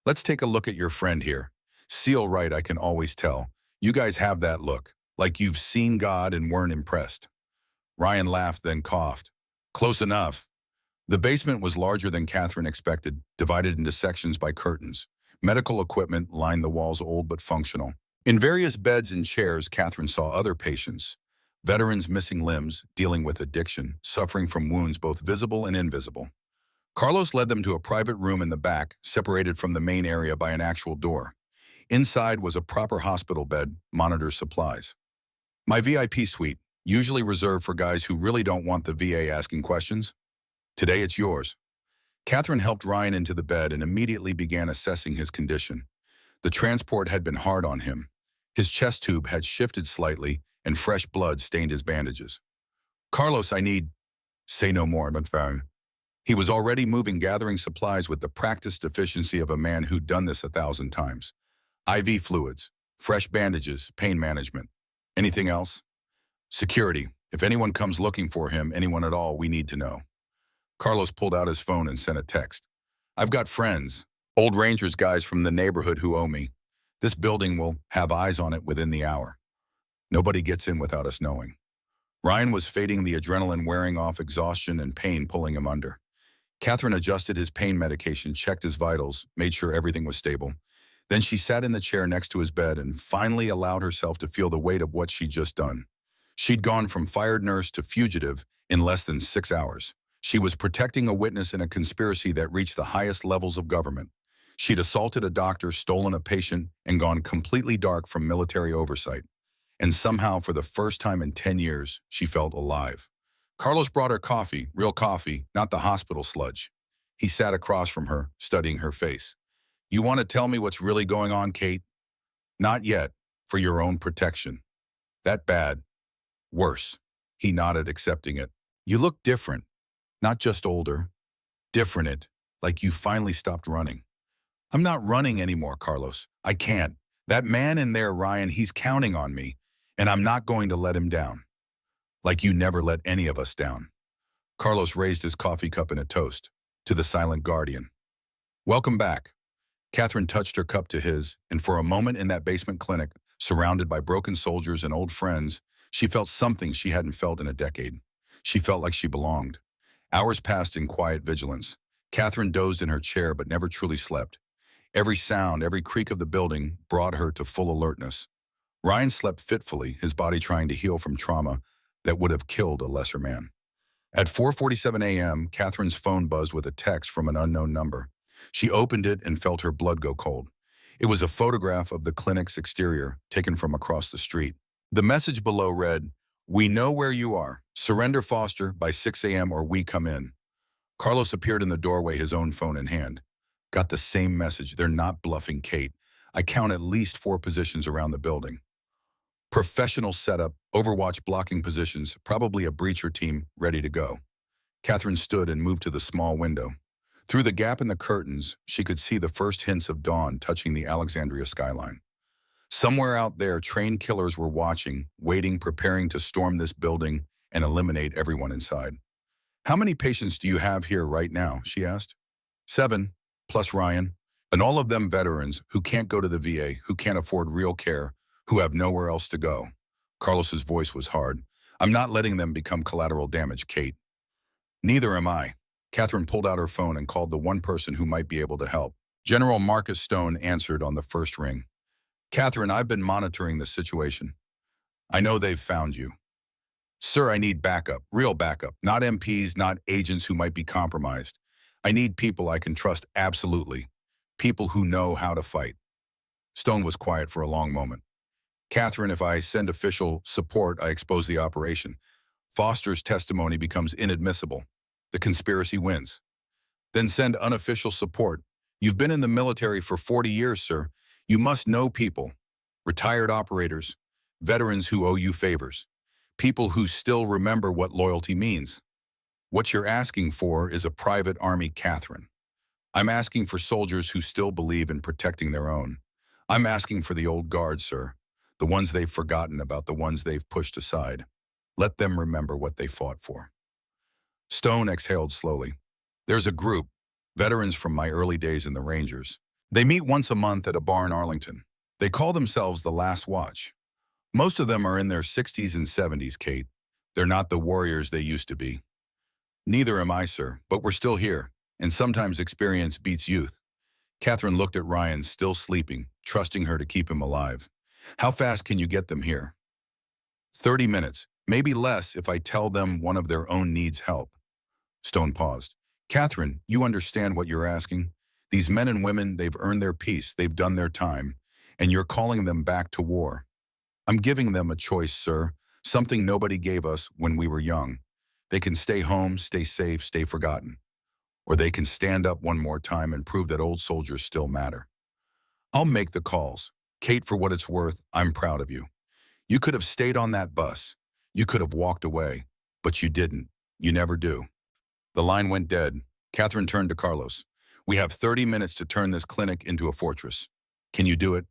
Let's take a look at your friend here. SEAL right, I can always tell. You guys have that look, like you've seen God and weren't impressed. Ryan laughed, then coughed. Close enough. The basement was larger than Catherine expected, divided into sections by curtains. Medical equipment lined the walls, old but functional. In various beds and chairs, Catherine saw other patients. Veterans missing limbs, dealing with addiction, suffering from wounds both visible and invisible. Carlos led them to a private room in the back, separated from the main area by an actual door. Inside was a proper hospital bed, monitors, supplies. My VIP suite, usually reserved for guys who really don't want the VA asking questions. Today it's yours. Catherine helped Ryan into the bed and immediately began assessing his condition. The transport had been hard on him. His chest tube had shifted slightly and fresh blood stained his bandages. Carlos, I need... Say no more, but fine. He was already moving, gathering supplies with the practiced efficiency of a man who'd done this 1,000 times. IV fluids, fresh bandages, pain management. Anything else? Security. If anyone comes looking for him, anyone at all, we need to know. Carlos pulled out his phone and sent a text. I've got friends, old Rangers guys from the neighborhood who owe me. This building will have eyes on it within the hour. Nobody gets in without us knowing. Ryan was fading, the adrenaline wearing off, exhaustion and pain pulling him under. Catherine adjusted his pain medication, checked his vitals, made sure everything was stable. Then she sat in the chair next to his bed and finally allowed herself to feel the weight of what she'd just done. She'd gone from fired nurse to fugitive in less than 6 hours. She was protecting a witness in a conspiracy that reached the highest levels of government. She'd assaulted a doctor, stolen a patient, and gone completely dark from military oversight. And somehow, for the first time in 10 years, she felt alive. Carlos brought her coffee, real coffee, not the hospital sludge. He sat across from her, studying her face. You want to tell me what's really going on, Kate? Not yet, for your own protection. That bad. Worse. He nodded, accepting it. You look different. Not just older. Different it, like you finally stopped running. I'm not running anymore, Carlos. I can't. That man in there, Ryan, he's counting on me, and I'm not going to let him down. Like you never let any of us down. Carlos raised his coffee cup in a toast to the silent guardian. Welcome back. Catherine touched her cup to his, and for a moment in that basement clinic, surrounded by broken soldiers and old friends, she felt something she hadn't felt in a decade. She felt like she belonged. Hours passed in quiet vigilance. Catherine dozed in her chair but never truly slept. Every sound, every creak of the building brought her to full alertness. Ryan slept fitfully, his body trying to heal from trauma that would have killed a lesser man. At 4:47 a.m., Catherine's phone buzzed with a text from an unknown number. She opened it and felt her blood go cold. It was a photograph of the clinic's exterior, taken from across the street. The message below read, "We know where you are. Surrender Foster by 6 a.m. or we come in." Carlos appeared in the doorway, his own phone in hand. Got the same message. They're not bluffing, Kate. I count at least 4 positions around the building. Professional setup, overwatch blocking positions, probably a breacher team ready to go. Catherine stood and moved to the small window. Through the gap in the curtains, she could see the first hints of dawn touching the Alexandria skyline. Somewhere out there, trained killers were watching, waiting, preparing to storm this building and eliminate everyone inside. How many patients do you have here right now? She asked. 7, plus Ryan, and all of them veterans who can't go to the VA, who can't afford real care, who have nowhere else to go. Carlos's voice was hard. I'm not letting them become collateral damage, Kate. Neither am I. Catherine pulled out her phone and called the one person who might be able to help. General Marcus Stone answered on the first ring. Catherine, I've been monitoring the situation. I know they've found you. Sir, I need backup, real backup, not MPs, not agents who might be compromised. I need people I can trust absolutely, people who know how to fight. Stone was quiet for a long moment. Catherine, if I send official support, I expose the operation. Foster's testimony becomes inadmissible. The conspiracy wins. Then send unofficial support. You've been in the military for 40 years, sir. You must know people, retired operators, veterans who owe you favors, people who still remember what loyalty means. What you're asking for is a private army, Catherine. I'm asking for soldiers who still believe in protecting their own. I'm asking for the old guard, sir, the ones they've forgotten about, the ones they've pushed aside. Let them remember what they fought for. Stone exhaled slowly. There's a group, veterans from my early days in the Rangers. They meet once a month at a bar in Arlington. They call themselves the Last Watch. Most of them are in their 60s and 70s, Kate. They're not the warriors they used to be. Neither am I, sir, but we're still here, and sometimes experience beats youth. Catherine looked at Ryan, still sleeping, trusting her to keep him alive. How fast can you get them here? 30 minutes, maybe less if I tell them one of their own needs help. Stone paused. Catherine, you understand what you're asking? These men and women, they've earned their peace, they've done their time, and you're calling them back to war. I'm giving them a choice, sir, something nobody gave us when we were young. They can stay home, stay safe, stay forgotten. Or they can stand up one more time and prove that old soldiers still matter. I'll make the calls. Kate, for what it's worth, I'm proud of you. You could have stayed on that bus. You could have walked away, but you didn't. You never do. The line went dead. Catherine turned to Carlos. We have 30 minutes to turn this clinic into a fortress. Can you do it?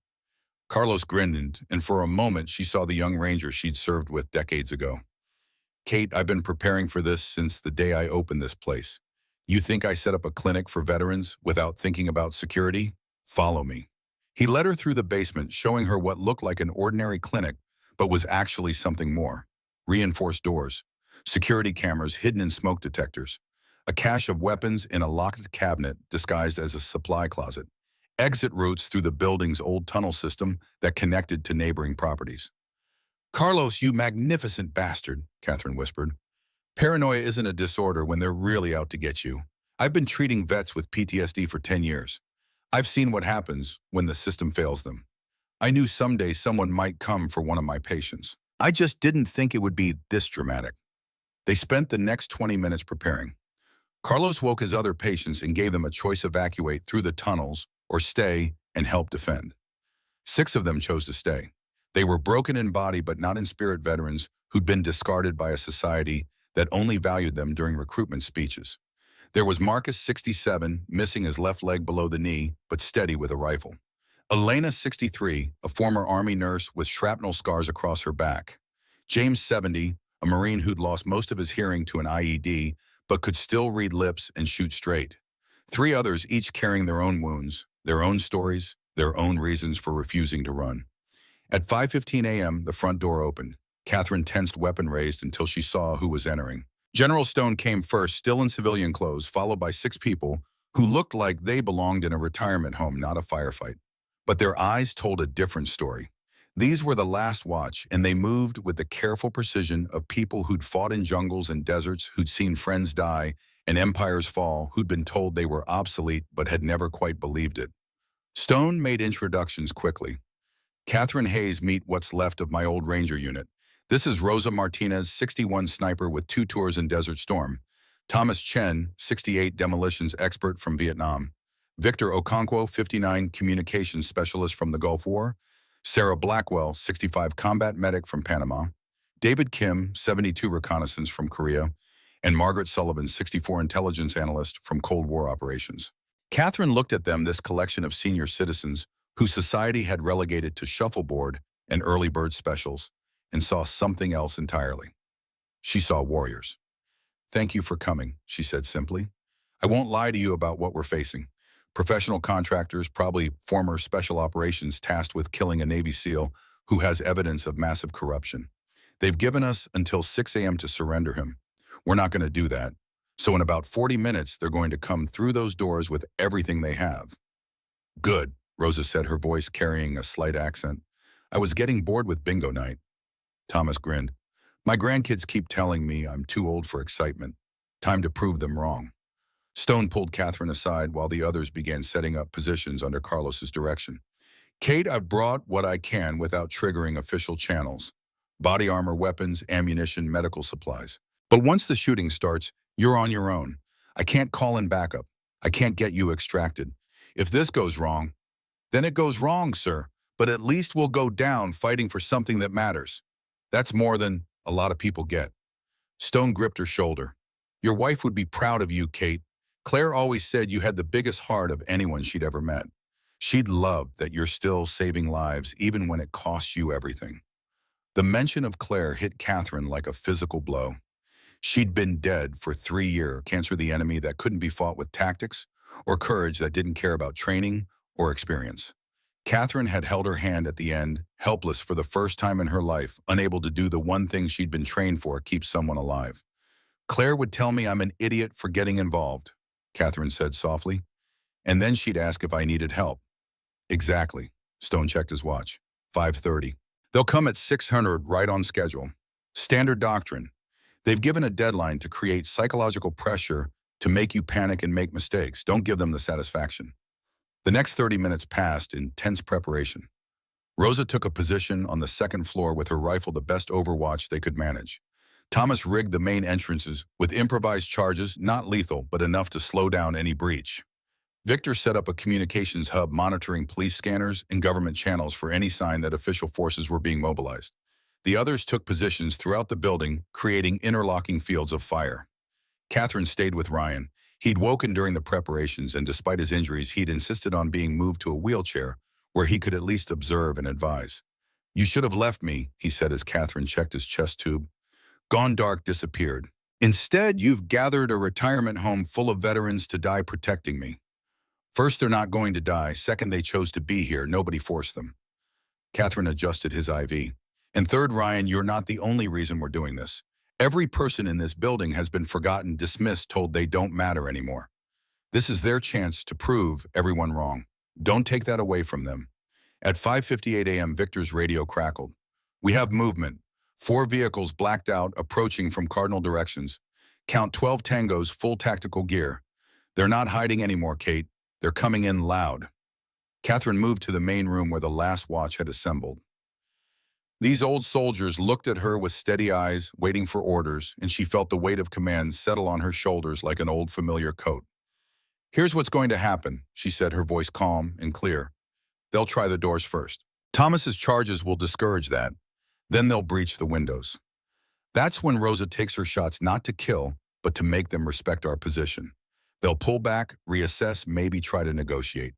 Carlos grinned, and for a moment she saw the young ranger she'd served with decades ago. Kate, I've been preparing for this since the day I opened this place. You think I set up a clinic for veterans without thinking about security? Follow me. He led her through the basement, showing her what looked like an ordinary clinic, but was actually something more. Reinforced doors, security cameras hidden in smoke detectors, a cache of weapons in a locked cabinet disguised as a supply closet, exit routes through the building's old tunnel system that connected to neighboring properties. Carlos, you magnificent bastard, Catherine whispered. Paranoia isn't a disorder when they're really out to get you. I've been treating vets with PTSD for 10 years. I've seen what happens when the system fails them. I knew someday someone might come for one of my patients. I just didn't think it would be this dramatic. They spent the next 20 minutes preparing. Carlos woke his other patients and gave them a choice: evacuate through the tunnels or stay and help defend. 6 of them chose to stay. They were broken in body but not in spirit veterans who'd been discarded by a society that only valued them during recruitment speeches. There was Marcus, 67, missing his left leg below the knee, but steady with a rifle. Elena, 63, a former Army nurse with shrapnel scars across her back. James, 70, a Marine who'd lost most of his hearing to an IED, but could still read lips and shoot straight. 3 others, each carrying their own wounds, their own stories, their own reasons for refusing to run. At 5:15 a.m., the front door opened. Catherine tensed, weapon raised, until she saw who was entering. General Stone came first, still in civilian clothes, followed by 6 people who looked like they belonged in a retirement home, not a firefight. But their eyes told a different story. These were the Last Watch, and they moved with the careful precision of people who'd fought in jungles and deserts, who'd seen friends die and empires fall, who'd been told they were obsolete but had never quite believed it. Stone made introductions quickly. Catherine Hayes, meet what's left of my old Ranger unit. This is Rosa Martinez, 61 sniper with 2 tours in Desert Storm. Thomas Chen, 68 demolitions expert from Vietnam. Victor Okonkwo, 59 communications specialist from the Gulf War. Sarah Blackwell, 65 combat medic from Panama. David Kim, 72 reconnaissance from Korea. And Margaret Sullivan, 64 intelligence analyst from Cold War operations. Catherine looked at them, this collection of senior citizens who society had relegated to shuffleboard and early bird specials, and saw something else entirely. She saw warriors. Thank you for coming, she said simply. I won't lie to you about what we're facing. Professional contractors, probably former special operations tasked with killing a Navy SEAL who has evidence of massive corruption. They've given us until 6 a.m. to surrender him. We're not going to do that. So in about 40 minutes, they're going to come through those doors with everything they have. Good, Rosa said, her voice carrying a slight accent. I was getting bored with bingo night. Thomas grinned. My grandkids keep telling me I'm too old for excitement. Time to prove them wrong. Stone pulled Catherine aside while the others began setting up positions under Carlos's direction. Kate, I've brought what I can without triggering official channels. Body armor, weapons, ammunition, medical supplies. But once the shooting starts, you're on your own. I can't call in backup. I can't get you extracted. If this goes wrong, then it goes wrong, sir. But at least we'll go down fighting for something that matters. That's more than a lot of people get. Stone gripped her shoulder. Your wife would be proud of you, Kate. Claire always said you had the biggest heart of anyone she'd ever met. She'd love that you're still saving lives even when it costs you everything. The mention of Claire hit Catherine like a physical blow. She'd been dead for 3 years, cancer the enemy that couldn't be fought with tactics, or courage that didn't care about training or experience. Catherine had held her hand at the end, helpless for the first time in her life, unable to do the one thing she'd been trained for, keep someone alive. Claire would tell me I'm an idiot for getting involved, Catherine said softly, and then she'd ask if I needed help. Exactly. Stone checked his watch. 5:30. They'll come at 600 right on schedule. Standard doctrine. They've given a deadline to create psychological pressure to make you panic and make mistakes. Don't give them the satisfaction. The next 30 minutes passed in tense preparation. Rosa took a position on the second floor with her rifle, the best overwatch they could manage. Thomas rigged the main entrances with improvised charges, not lethal, but enough to slow down any breach. Victor set up a communications hub monitoring police scanners and government channels for any sign that official forces were being mobilized. The others took positions throughout the building, creating interlocking fields of fire. Catherine stayed with Ryan. He'd woken during the preparations, and despite his injuries, he'd insisted on being moved to a wheelchair where he could at least observe and advise. You should have left me, he said as Catherine checked his chest tube. Gone dark disappeared. Instead, you've gathered a retirement home full of veterans to die protecting me. First, they're not going to die. Second, they chose to be here. Nobody forced them. Catherine adjusted his IV. And third, Ryan, you're not the only reason we're doing this. Every person in this building has been forgotten, dismissed, told they don't matter anymore. This is their chance to prove everyone wrong. Don't take that away from them. At 5:58 a.m., Victor's radio crackled. We have movement. 4 vehicles blacked out, approaching from cardinal directions. Count 12 tangos, full tactical gear. They're not hiding anymore, Kate. They're coming in loud. Catherine moved to the main room where the last watch had assembled. These old soldiers looked at her with steady eyes, waiting for orders, and she felt the weight of command settle on her shoulders like an old familiar coat. Here's what's going to happen, she said, her voice calm and clear. They'll try the doors first. Thomas's charges will discourage that. Then they'll breach the windows. That's when Rosa takes her shots not to kill, but to make them respect our position. They'll pull back, reassess, maybe try to negotiate.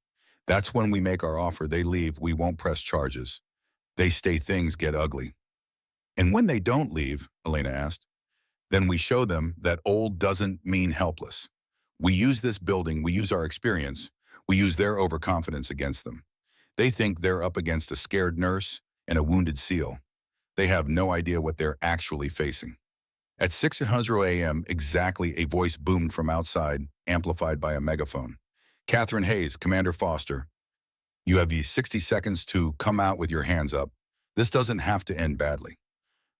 That's when we make our offer. They leave. We won't press charges. They stay, things get ugly. And when they don't leave, Elena asked, then we show them that old doesn't mean helpless. We use this building, we use our experience, we use their overconfidence against them. They think they're up against a scared nurse and a wounded SEAL. They have no idea what they're actually facing. At 6:00 a.m. exactly, a voice boomed from outside, amplified by a megaphone. Catherine Hayes, Commander Foster, you have 60 seconds to come out with your hands up. This doesn't have to end badly.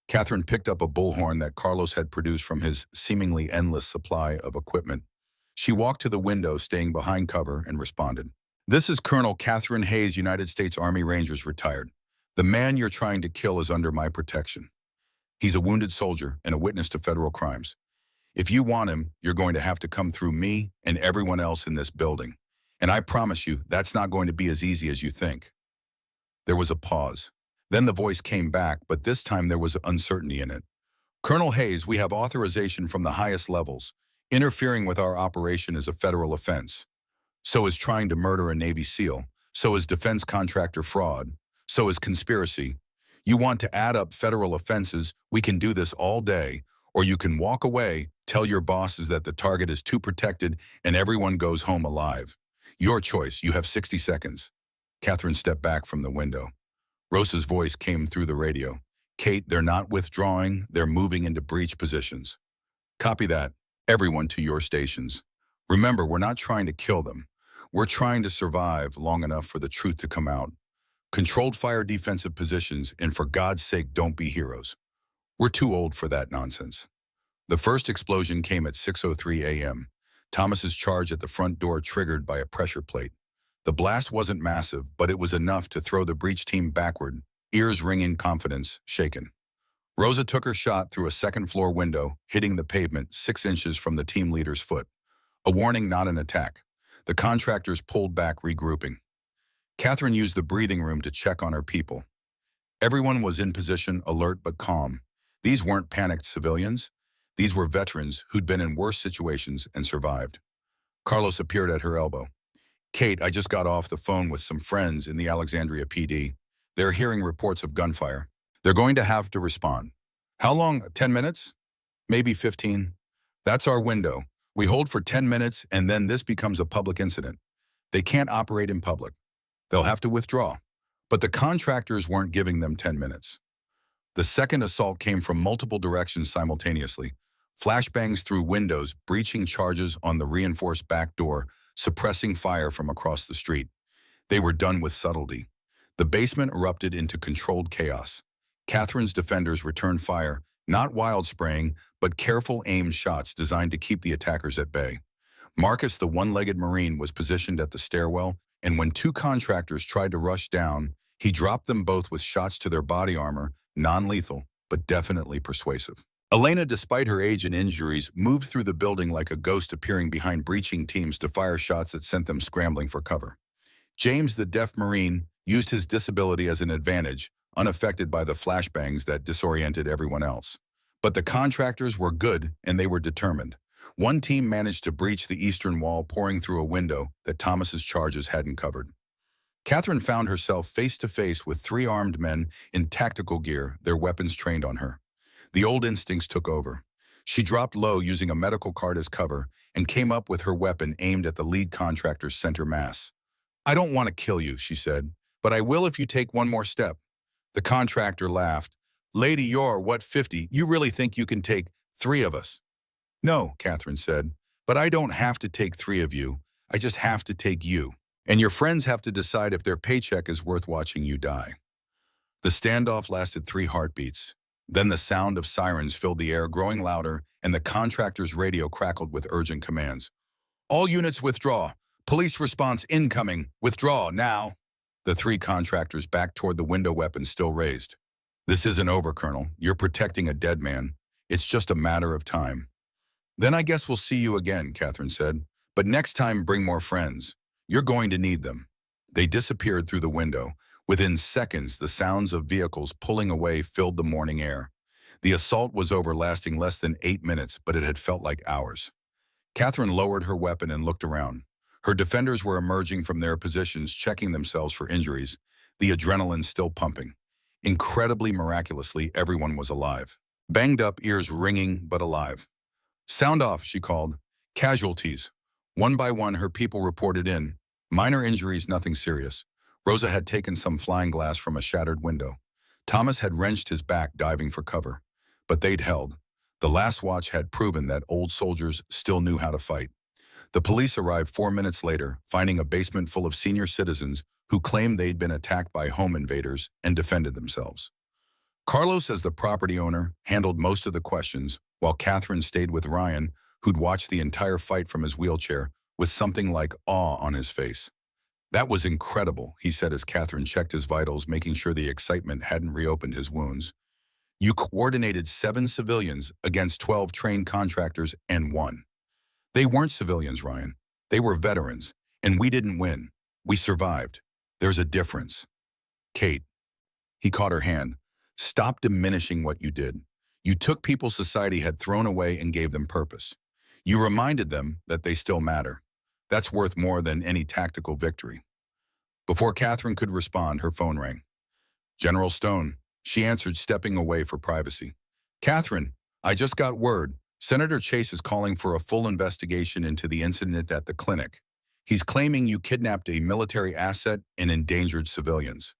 Catherine picked up a bullhorn that Carlos had produced from his seemingly endless supply of equipment. She walked to the window, staying behind cover, and responded. This is Colonel Catherine Hayes, United States Army Rangers, retired. The man you're trying to kill is under my protection. He's a wounded soldier and a witness to federal crimes. If you want him, you're going to have to come through me and everyone else in this building. And I promise you, that's not going to be as easy as you think. There was a pause. Then the voice came back, but this time there was uncertainty in it. Colonel Hayes, we have authorization from the highest levels. Interfering with our operation is a federal offense. So is trying to murder a Navy SEAL. So is defense contractor fraud. So is conspiracy. You want to add up federal offenses, we can do this all day, or you can walk away, Tell your bosses that the target is too protected and everyone goes home alive. Your choice. You have 60 seconds. Catherine stepped back from the window. Rosa's voice came through the radio. Kate, they're not withdrawing. They're moving into breach positions. Copy that. Everyone to your stations. Remember, we're not trying to kill them. We're trying to survive long enough for the truth to come out. Controlled fire defensive positions, and for God's sake, don't be heroes. We're too old for that nonsense. The first explosion came at 6:03 a.m. Thomas's charge at the front door triggered by a pressure plate. The blast wasn't massive, but it was enough to throw the breach team backward, ears ringing, confidence shaken. Rosa took her shot through a second-floor window, hitting the pavement 6 inches from the team leader's foot. A warning, not an attack. The contractors pulled back, regrouping. Catherine used the breathing room to check on her people. Everyone was in position, alert but calm. These weren't panicked civilians. These were veterans who'd been in worse situations and survived. Carlos appeared at her elbow. Kate, I just got off the phone with some friends in the Alexandria PD. They're hearing reports of gunfire. They're going to have to respond. How long? 10 minutes? Maybe 15. That's our window. We hold for 10 minutes and then this becomes a public incident. They can't operate in public. They'll have to withdraw. But the contractors weren't giving them 10 minutes. The second assault came from multiple directions simultaneously. Flashbangs through windows, breaching charges on the reinforced back door, suppressing fire from across the street. They were done with subtlety. The basement erupted into controlled chaos. Catherine's defenders returned fire, not wild spraying, but careful aimed shots designed to keep the attackers at bay. Marcus, the one-legged Marine, was positioned at the stairwell, and when 2 contractors tried to rush down, he dropped them both with shots to their body armor, non-lethal, but definitely persuasive. Elena, despite her age and injuries, moved through the building like a ghost appearing behind breaching teams to fire shots that sent them scrambling for cover. James, the deaf Marine, used his disability as an advantage, unaffected by the flashbangs that disoriented everyone else. But the contractors were good and they were determined. One team managed to breach the eastern wall, pouring through a window that Thomas's charges hadn't covered. Catherine found herself face to face with 3 armed men in tactical gear, their weapons trained on her. The old instincts took over. She dropped low using a medical card as cover and came up with her weapon aimed at the lead contractor's center mass. I don't want to kill you, she said, but I will if you take one more step. The contractor laughed. Lady, you're, what, 50? You really think you can take 3 of us? No, Catherine said, but I don't have to take 3 of you. I just have to take you. And your friends have to decide if their paycheck is worth watching you die. The standoff lasted 3 heartbeats. Then the sound of sirens filled the air, growing louder, and the contractor's radio crackled with urgent commands. All units withdraw. Police response incoming. Withdraw now. The 3 contractors backed toward the window, weapons still raised. This isn't over, Colonel. You're protecting a dead man. It's just a matter of time. Then I guess we'll see you again, Catherine said. But next time, bring more friends. You're going to need them. They disappeared through the window. Within seconds, the sounds of vehicles pulling away filled the morning air. The assault was over, lasting less than 8 minutes, but it had felt like hours. Catherine lowered her weapon and looked around. Her defenders were emerging from their positions, checking themselves for injuries, the adrenaline still pumping. Incredibly miraculously, everyone was alive. Banged up, ears ringing, but alive. Sound off, she called. Casualties. One by one, her people reported in. Minor injuries, nothing serious. Rosa had taken some flying glass from a shattered window. Thomas had wrenched his back diving for cover. But they'd held. The last watch had proven that old soldiers still knew how to fight. The police arrived 4 minutes later, finding a basement full of senior citizens who claimed they'd been attacked by home invaders and defended themselves. Carlos, as the property owner, handled most of the questions, while Catherine stayed with Ryan, who'd watched the entire fight from his wheelchair with something like awe on his face. That was incredible, he said as Catherine checked his vitals, making sure the excitement hadn't reopened his wounds. You coordinated 7 civilians against 12 trained contractors and won. They weren't civilians, Ryan. They were veterans, and we didn't win. We survived. There's a difference. Kate. He caught her hand. Stop diminishing what you did. You took people society had thrown away and gave them purpose. You reminded them that they still matter. That's worth more than any tactical victory. Before Catherine could respond, her phone rang. General Stone. She answered, stepping away for privacy. Catherine, I just got word. Senator Chase is calling for a full investigation into the incident at the clinic. He's claiming you kidnapped a military asset and endangered civilians.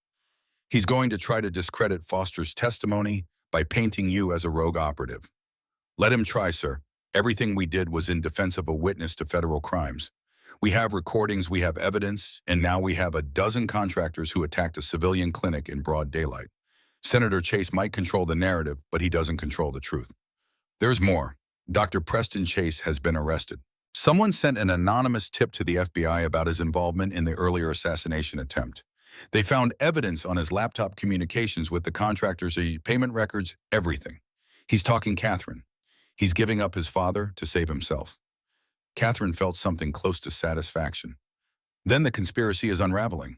He's going to try to discredit Foster's testimony by painting you as a rogue operative. Let him try, sir. Everything we did was in defense of a witness to federal crimes. We have recordings, we have evidence, and now we have a dozen contractors who attacked a civilian clinic in broad daylight. Senator Chase might control the narrative, but he doesn't control the truth. There's more. Dr. Preston Chase has been arrested. Someone sent an anonymous tip to the FBI about his involvement in the earlier assassination attempt. They found evidence on his laptop communications with the contractors, payment records, everything. He's talking Catherine. He's giving up his father to save himself. Catherine felt something close to satisfaction. Then the conspiracy is unraveling.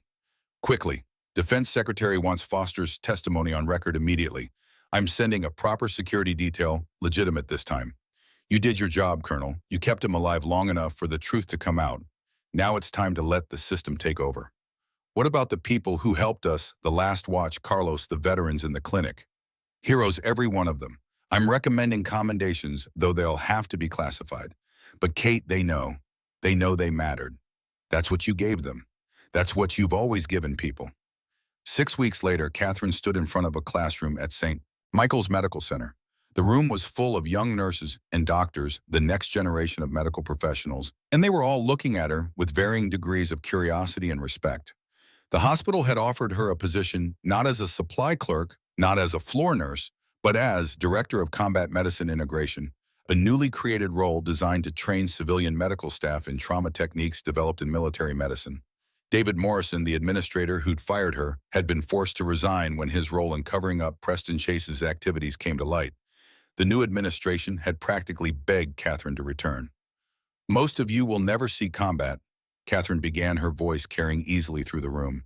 Quickly, Defense Secretary wants Foster's testimony on record immediately. I'm sending a proper security detail, legitimate this time. You did your job, Colonel. You kept him alive long enough for the truth to come out. Now it's time to let the system take over. What about the people who helped us, the last watch, Carlos, the veterans in the clinic? Heroes, every one of them. I'm recommending commendations, though they'll have to be classified. But Kate, they know. They know they mattered. That's what you gave them. That's what you've always given people. 6 weeks later, Catherine stood in front of a classroom at St. Michael's Medical Center. The room was full of young nurses and doctors, the next generation of medical professionals, and they were all looking at her with varying degrees of curiosity and respect. The hospital had offered her a position not as a supply clerk, not as a floor nurse, but as Director of Combat Medicine Integration, a newly created role designed to train civilian medical staff in trauma techniques developed in military medicine. David Morrison, the administrator who'd fired her, had been forced to resign when his role in covering up Preston Chase's activities came to light. The new administration had practically begged Catherine to return. Most of you will never see combat, Catherine began, her voice carrying easily through the room.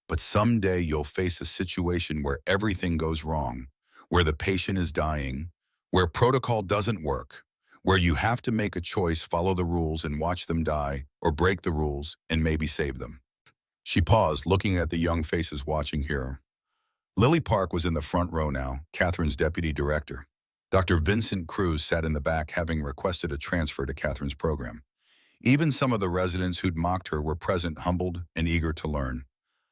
But someday you'll face a situation where everything goes wrong, where the patient is dying, where protocol doesn't work, where you have to make a choice, follow the rules and watch them die, or break the rules and maybe save them. She paused, looking at the young faces watching here. Lily Park was in the front row now, Catherine's deputy director. Dr. Vincent Cruz sat in the back, having requested a transfer to Catherine's program. Even some of the residents who'd mocked her were present, humbled and eager to learn.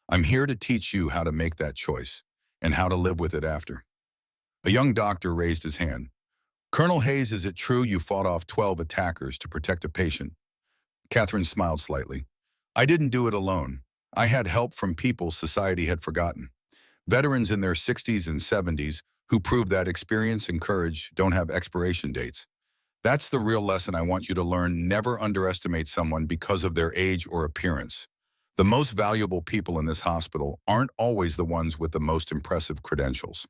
I'm here to teach you how to make that choice, and how to live with it after. A young doctor raised his hand. Colonel Hayes, is it true you fought off 12 attackers to protect a patient? Catherine smiled slightly. I didn't do it alone. I had help from people society had forgotten. Veterans in their 60s and 70s who proved that experience and courage don't have expiration dates. That's the real lesson I want you to learn. Never underestimate someone because of their age or appearance. The most valuable people in this hospital aren't always the ones with the most impressive credentials.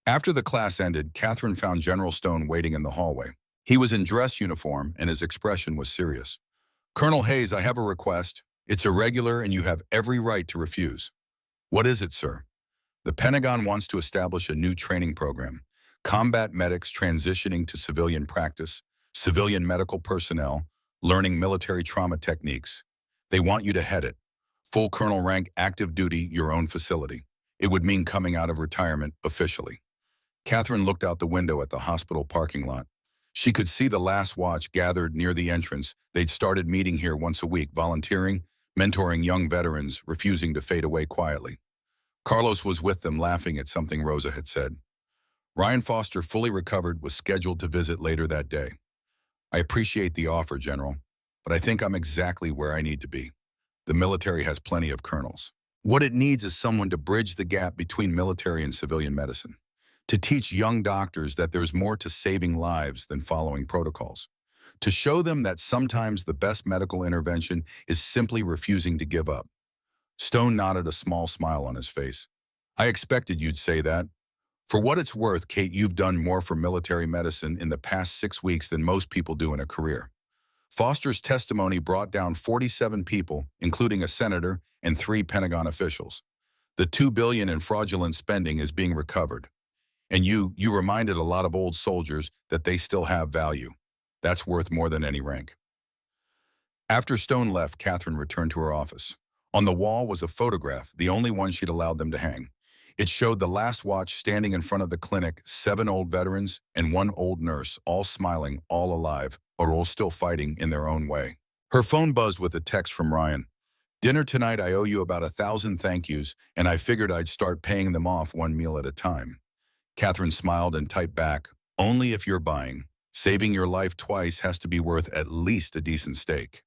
After the class ended, Catherine found General Stone waiting in the hallway. He was in dress uniform and his expression was serious. Colonel Hayes, I have a request. It's irregular and you have every right to refuse. What is it, sir? The Pentagon wants to establish a new training program. Combat medics transitioning to civilian practice, civilian medical personnel, learning military trauma techniques. They want you to head it. Full colonel rank, active duty, your own facility. It would mean coming out of retirement officially. Catherine looked out the window at the hospital parking lot. She could see the last watch gathered near the entrance. They'd started meeting here once a week, volunteering, mentoring young veterans, refusing to fade away quietly. Carlos was with them, laughing at something Rosa had said. Ryan Foster, fully recovered, was scheduled to visit later that day. I appreciate the offer, General, but I think I'm exactly where I need to be. The military has plenty of colonels. What it needs is someone to bridge the gap between military and civilian medicine, to teach young doctors that there's more to saving lives than following protocols, to show them that sometimes the best medical intervention is simply refusing to give up. Stone nodded, a small smile on his face. I expected you'd say that. For what it's worth, Kate, you've done more for military medicine in the past 6 weeks than most people do in a career. Foster's testimony brought down 47 people, including a senator and 3 Pentagon officials. The $2 billion in fraudulent spending is being recovered. And you reminded a lot of old soldiers that they still have value. That's worth more than any rank. After Stone left, Catherine returned to her office. On the wall was a photograph, the only one she'd allowed them to hang. It showed the last watch standing in front of the clinic, 7 old veterans and 1 old nurse, all smiling, all alive, or all still fighting in their own way. Her phone buzzed with a text from Ryan. "Dinner tonight, I owe you about 1,000 thank yous, and I figured I'd start paying them off 1 meal at a time." Catherine smiled and typed back, "Only if you're buying. Saving your life twice has to be worth at least a decent steak."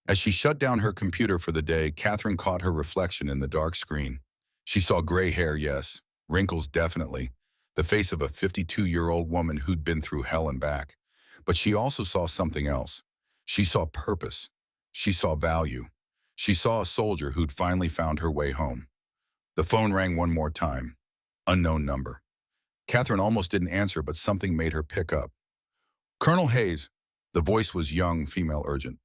As she shut down her computer for the day, Catherine caught her reflection in the dark screen. She saw gray hair, yes, wrinkles definitely, the face of a 52-year-old woman who'd been through hell and back. But she also saw something else. She saw purpose. She saw value. She saw a soldier who'd finally found her way home. The phone rang one more time. Unknown number. Catherine almost didn't answer, but something made her pick up. "Colonel Hayes." The voice was young, female, urgent.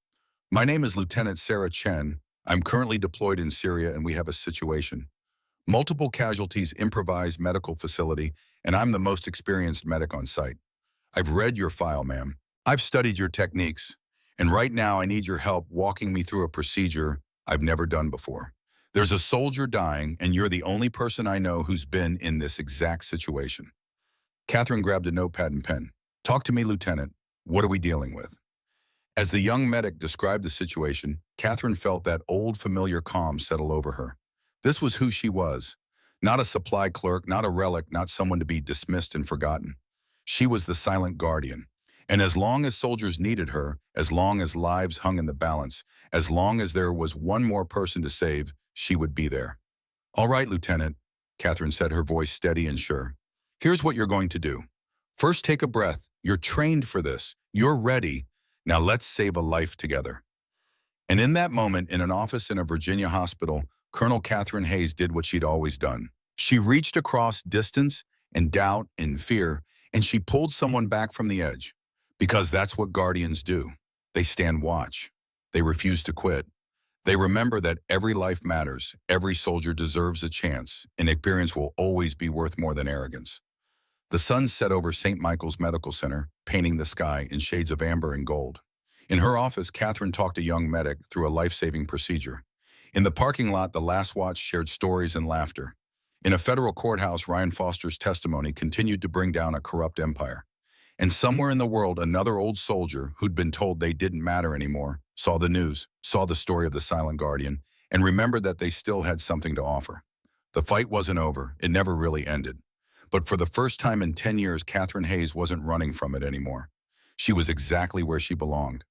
"My name is Lieutenant Sarah Chen. I'm currently deployed in Syria and we have a situation. Multiple casualties, improvised medical facility, and I'm the most experienced medic on site. I've read your file, ma'am. I've studied your techniques. And right now I need your help walking me through a procedure I've never done before. There's a soldier dying, and you're the only person I know who's been in this exact situation." Catherine grabbed a notepad and pen. "Talk to me, Lieutenant. What are we dealing with?" As the young medic described the situation, Catherine felt that old familiar calm settle over her. This was who she was. Not a supply clerk, not a relic, not someone to be dismissed and forgotten. She was the silent guardian. And as long as soldiers needed her, as long as lives hung in the balance, as long as there was one more person to save, she would be there. "All right, Lieutenant," Catherine said, her voice steady and sure. "Here's what you're going to do. First, take a breath. You're trained for this. You're ready. Now let's save a life together." And in that moment, in an office in a Virginia hospital, Colonel Catherine Hayes did what she'd always done. She reached across distance and doubt and fear, and she pulled someone back from the edge. Because that's what guardians do. They stand watch. They refuse to quit. They remember that every life matters, every soldier deserves a chance, and experience will always be worth more than arrogance. The sun set over St. Michael's Medical Center, painting the sky in shades of amber and gold. In her office, Catherine talked a young medic through a life-saving procedure. In the parking lot, the last watch shared stories and laughter. In a federal courthouse, Ryan Foster's testimony continued to bring down a corrupt empire. And somewhere in the world, another old soldier who'd been told they didn't matter anymore saw the news, saw the story of the silent guardian, and remembered that they still had something to offer. The fight wasn't over. It never really ended. But for the first time in 10 years, Catherine Hayes wasn't running from it anymore. She was exactly where she belonged,